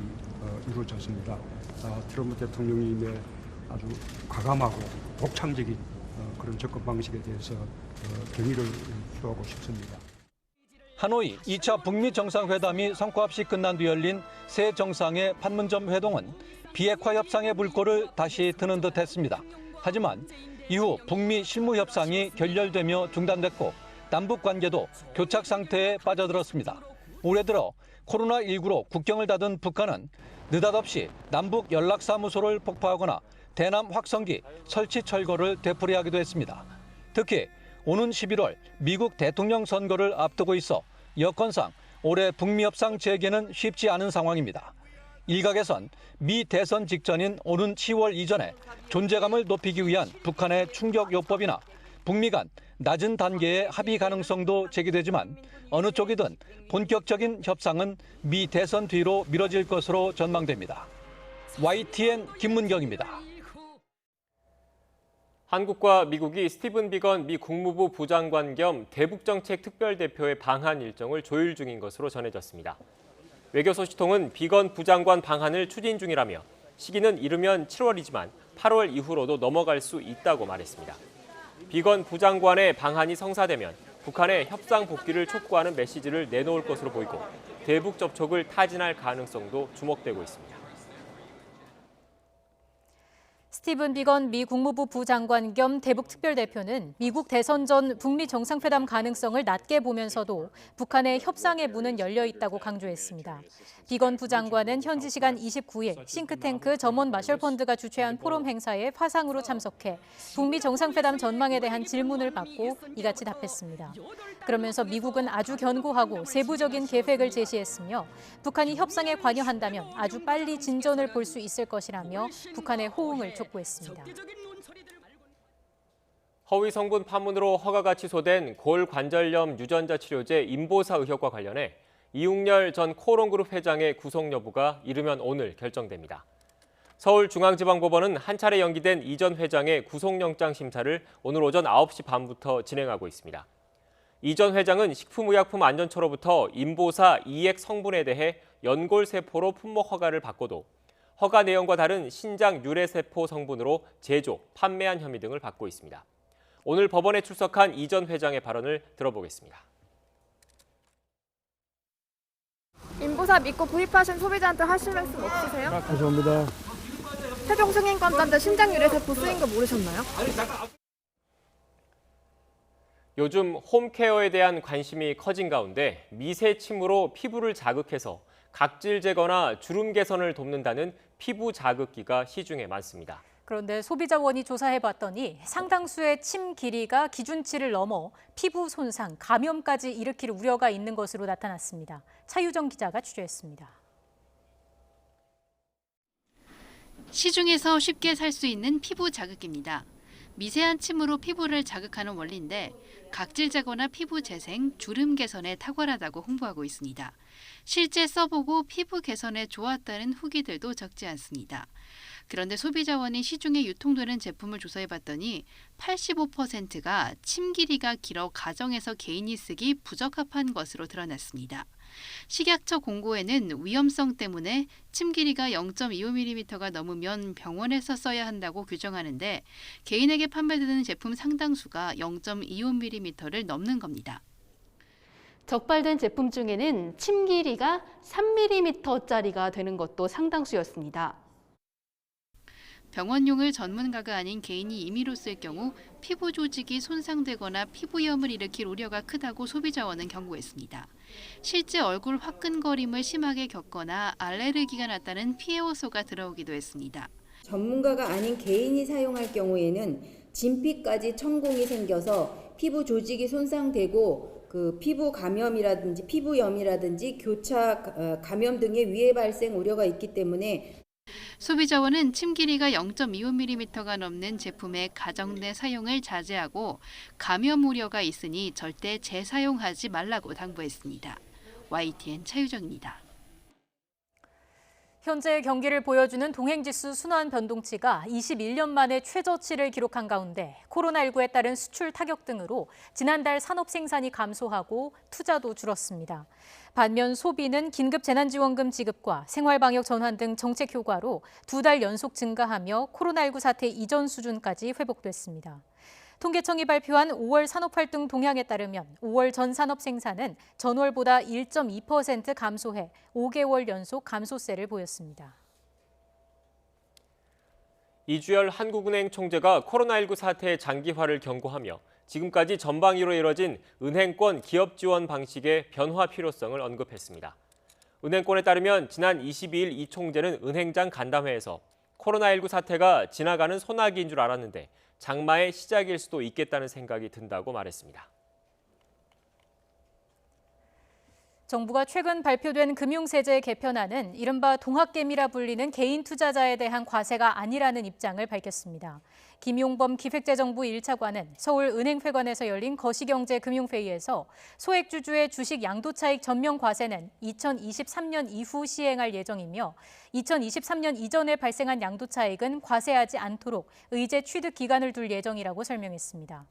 [SPEAKER 6] 이루어졌습니다. 트럼프 대통령님의 아주 과감하고 독창적인 그런 접근 방식에 대해서 경의를 표하고 싶습니다.
[SPEAKER 5] 하노이 2차 북미 정상회담이 성과 없이 끝난 뒤 열린 새 정상의 판문점 회동은 비핵화 협상의 물꼬를 다시 트는 듯했습니다. 하지만 이후 북미 실무 협상이 결렬되며 중단됐고 남북 관계도 교착 상태에 빠져들었습니다. 올해 들어 코로나19로 국경을 닫은 북한은 느닷없이 남북 연락사무소를 폭파하거나 대남 확성기 설치 철거를 되풀이하기도 했습니다. 특히 오는 11월 미국 대통령 선거를 앞두고 있어 여건상 올해 북미 협상 재개는 쉽지 않은 상황입니다. 일각에선 미 대선 직전인 오는 10월 이전에 존재감을 높이기 위한 북한의 충격요법이나 북미 간 낮은 단계의 합의 가능성도 제기되지만 어느 쪽이든 본격적인 협상은 미 대선 뒤로 미뤄질 것으로 전망됩니다. YTN 김문경입니다.
[SPEAKER 1] 한국과 미국이 스티븐 비건 미 국무부 부장관 겸 대북정책 특별대표의 방한 일정을 조율 중인 것으로 전해졌습니다. 외교소식통은 비건 부장관 방한을 추진 중이라며 시기는 이르면 7월이지만 8월 이후로도 넘어갈 수 있다고 말했습니다. 비건 부장관의 방한이 성사되면 북한의 협상 복귀를 촉구하는 메시지를 내놓을 것으로 보이고 대북 접촉을 타진할 가능성도 주목되고 있습니다.
[SPEAKER 2] 스티븐 비건 미 국무부 부장관 겸 대북 특별대표는 미국 대선 전 북미 정상회담 가능성을 낮게 보면서도 북한의 협상의 문은 열려 있다고 강조했습니다. 비건 부장관은 현지 시간 29일 싱크탱크 점원 마셜펀드가 주최한 포럼 행사에 화상으로 참석해 북미 정상회담 전망에 대한 질문을 받고 이같이 답했습니다. 그러면서 미국은 아주 견고하고 세부적인 계획을 제시했으며 북한이 협상에 관여한다면 아주 빨리 진전을 볼 수 있을 것이라며 북한의 호응을 촉구했습니다.
[SPEAKER 1] 허위 성분 판문으로 허가가 취소된 골관절염 유전자 치료제 인보사 의혹과 관련해 이웅렬 전 코오롱그룹 회장의 구속 여부가 이르면 오늘 결정됩니다. 서울중앙지방법원은 한 차례 연기된 이 전 회장의 구속영장 심사를 오늘 오전 9시 반부터 진행하고 있습니다. 이 전 회장은 식품의약품안전처로부터 인보사 이액 성분에 대해 연골세포로 품목 허가를 받고도 허가 내용과 다른 신장 유래세포 성분으로 제조, 판매한 혐의 등을 받고 있습니다. 오늘 법원에 출석한 이 전 회장의 발언을 들어보겠습니다.
[SPEAKER 7] 인보사 믿고 구입하신 소비자한테 하실 말씀 없으세요?
[SPEAKER 6] 죄송합니다.
[SPEAKER 7] 최종 승인권자인데 신장 유래세포 쓰인 거 모르셨나요?
[SPEAKER 1] 요즘 홈케어에 대한 관심이 커진 가운데 미세 침으로 피부를 자극해서 각질 제거나 주름 개선을 돕는다는 피부 자극기가 시중에 많습니다.
[SPEAKER 2] 그런데 소비자원이 조사해봤더니 상당수의 침 길이가 기준치를 넘어 피부 손상, 감염까지 일으킬 우려가 있는 것으로 나타났습니다. 차유정 기자가 취재했습니다.
[SPEAKER 9] 시중에서 쉽게 살 수 있는 피부 자극기입니다. 미세한 침으로 피부를 자극하는 원리인데 각질 제거나 피부 재생, 주름 개선에 탁월하다고 홍보하고 있습니다. 실제 써보고 피부 개선에 좋았다는 후기들도 적지 않습니다. 그런데 소비자원이 시중에 유통되는 제품을 조사해봤더니 85%가 침 길이가 길어 가정에서 개인이 쓰기 부적합한 것으로 드러났습니다. 식약처 공고에는 위험성 때문에 침 길이가 0.25mm가 넘으면 병원에서 써야 한다고 규정하는데 개인에게 판매되는 제품 상당수가 0.25mm를 넘는 겁니다.
[SPEAKER 10] 적발된 제품 중에는 침 길이가 3mm짜리가 되는 것도 상당수였습니다.
[SPEAKER 9] 병원용을 전문가가 아닌 개인이 임의로 쓸 경우 피부 조직이 손상되거나 피부염을 일으킬 우려가 크다고 소비자원은 경고했습니다. 실제 얼굴 화끈거림을 심하게 겪거나 알레르기가 났다는 피해 호소가 들어오기도 했습니다.
[SPEAKER 24] 전문가가 아닌 개인이 사용할 경우에는 진피까지 천공이 생겨서 피부 조직이 손상되고 피부 감염이라든지 피부염이라든지 교차 감염 등의 위해 발생 우려가 있기 때문에
[SPEAKER 9] 소비자원은 침 길이가 0.25mm가 넘는 제품의 가정 내 사용을 자제하고 감염 우려가 있으니 절대 재사용하지 말라고 당부했습니다. YTN 차유정입니다.
[SPEAKER 2] 현재 경기를 보여주는 동행지수 순환 변동치가 21년 만에 최저치를 기록한 가운데 코로나19에 따른 수출 타격 등으로 지난달 산업 생산이 감소하고 투자도 줄었습니다. 반면 소비는 긴급 재난지원금 지급과 생활방역 전환 등 정책 효과로 2달 연속 증가하며 코로나19 사태 이전 수준까지 회복됐습니다. 통계청이 발표한 5월 산업활동 동향에 따르면 5월 전 산업 생산은 전월보다 1.2% 감소해 5개월 연속 감소세를 보였습니다.
[SPEAKER 1] 이주열 한국은행 총재가 코로나19 사태의 장기화를 경고하며 지금까지 전방위로 이뤄진 은행권 기업 지원 방식의 변화 필요성을 언급했습니다. 은행권에 따르면 지난 22일 이 총재는 은행장 간담회에서 코로나19 사태가 지나가는 소나기인 줄 알았는데 장마의 시작일 수도 있겠다는 생각이 든다고 말했습니다.
[SPEAKER 2] 정부가 최근 발표된 금융세제 개편안은 이른바 동학개미라 불리는 개인 투자자에 대한 과세가 아니라는 입장을 밝혔습니다. 김용범 기획재정부 1차관은 서울은행회관에서 열린 거시경제금융회의에서 소액주주의 주식 양도차익 전면 과세는 2023년 이후 시행할 예정이며 2023년 이전에 발생한 양도차익은 과세하지 않도록 의제 취득 기간을 둘 예정이라고 설명했습니다.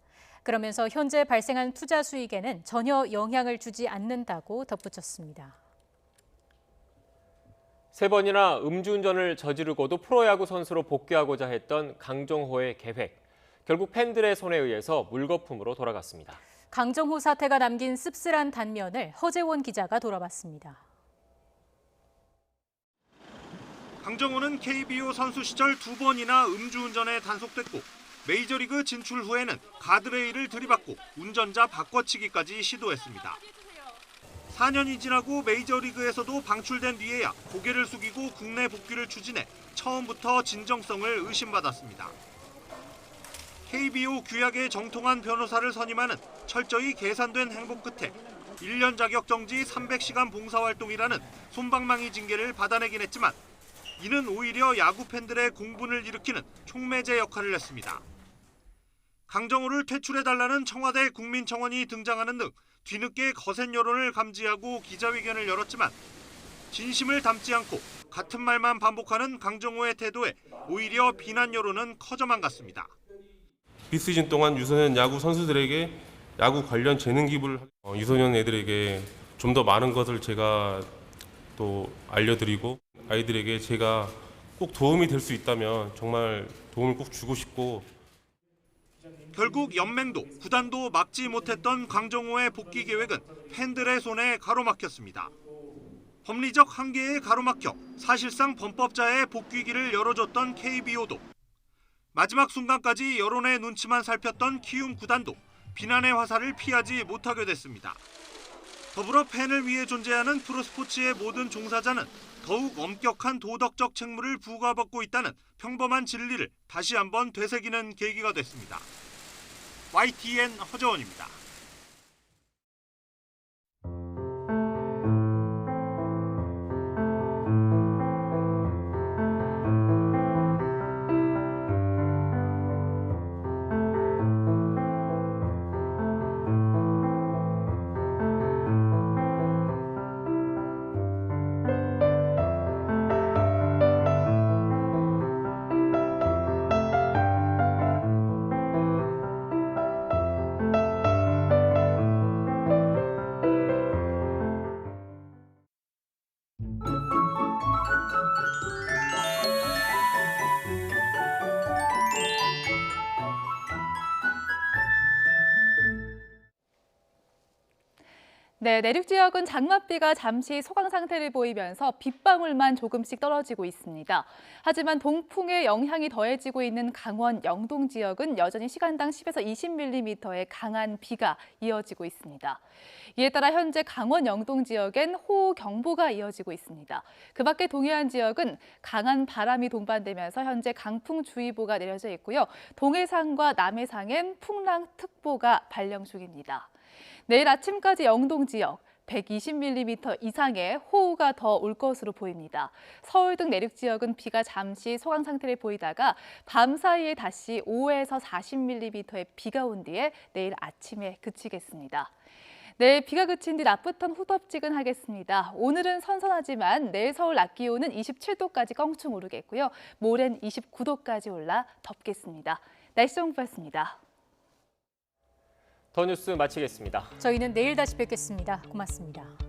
[SPEAKER 2] 그러면서 현재 발생한 투자 수익에는 전혀 영향을 주지 않는다고 덧붙였습니다.
[SPEAKER 1] 3번이나 음주운전을 저지르고도 프로야구 선수로 복귀하고자 했던 강정호의 계획. 결국 팬들의 손에 의해서 물거품으로 돌아갔습니다.
[SPEAKER 2] 강정호 사태가 남긴 씁쓸한 단면을 허재원 기자가 돌아봤습니다.
[SPEAKER 11] 강정호는 KBO 선수 시절 2번이나 음주운전에 단속됐고 메이저리그 진출 후에는 가드레일을 들이받고 운전자 바꿔치기까지 시도했습니다. 4년이 지나고 메이저리그에서도 방출된 뒤에야 고개를 숙이고 국내 복귀를 추진해 처음부터 진정성을 의심받았습니다. KBO 규약에 정통한 변호사를 선임하는 철저히 계산된 행보 끝에 1년 자격 정지 300시간 봉사활동이라는 솜방망이 징계를 받아내긴 했지만 이는 오히려 야구 팬들의 공분을 일으키는 촉매제 역할을 했습니다. 강정호를 퇴출해달라는 청와대 국민청원이 등장하는 등 뒤늦게 거센 여론을 감지하고 기자회견을 열었지만 진심을 담지 않고 같은 말만 반복하는 강정호의 태도에 오히려 비난 여론은 커져만 갔습니다.
[SPEAKER 12] 비시즌 동안 유소년 야구 선수들에게 야구 관련 재능 기부를 유소년 애들에게 좀 더 많은 것을 제가 또 알려드리고 아이들에게 제가 꼭 도움이 될 수 있다면 정말 도움을 꼭 주고 싶고
[SPEAKER 11] 결국 연맹도 구단도 막지 못했던 강정호의 복귀 계획은 팬들의 손에 가로막혔습니다. 법리적 한계에 가로막혀 사실상 범법자의 복귀길을 열어줬던 KBO도 마지막 순간까지 여론의 눈치만 살폈던 키움 구단도 비난의 화살을 피하지 못하게 됐습니다. 더불어 팬을 위해 존재하는 프로스포츠의 모든 종사자는 더욱 엄격한 도덕적 책무를 부과받고 있다는 평범한 진리를 다시 한번 되새기는 계기가 됐습니다. YTN 허재원입니다.
[SPEAKER 13] 네, 내륙 지역은 장맛비가 잠시 소강 상태를 보이면서 빗방울만 조금씩 떨어지고 있습니다. 하지만 동풍의 영향이 더해지고 있는 강원 영동 지역은 여전히 시간당 10에서 20mm의 강한 비가 이어지고 있습니다. 이에 따라 현재 강원 영동 지역엔 호우경보가 이어지고 있습니다. 그 밖에 동해안 지역은 강한 바람이 동반되면서 현재 강풍주의보가 내려져 있고요. 동해상과 남해상엔 풍랑특보가 발령 중입니다. 내일 아침까지 영동 지역 120mm 이상의 호우가 더 올 것으로 보입니다. 서울 등 내륙 지역은 비가 잠시 소강 상태를 보이다가 밤 사이에 다시 5에서 40mm의 비가 온 뒤에 내일 아침에 그치겠습니다. 내일 비가 그친 뒤 낮부터는 후덥지근하겠습니다. 오늘은 선선하지만 내일 서울 낮 기온은 27도까지 껑충 오르겠고요. 모레는 29도까지 올라 덥겠습니다. 날씨 정보였습니다.
[SPEAKER 1] 더 뉴스 마치겠습니다.
[SPEAKER 2] 저희는 내일 다시 뵙겠습니다. 고맙습니다.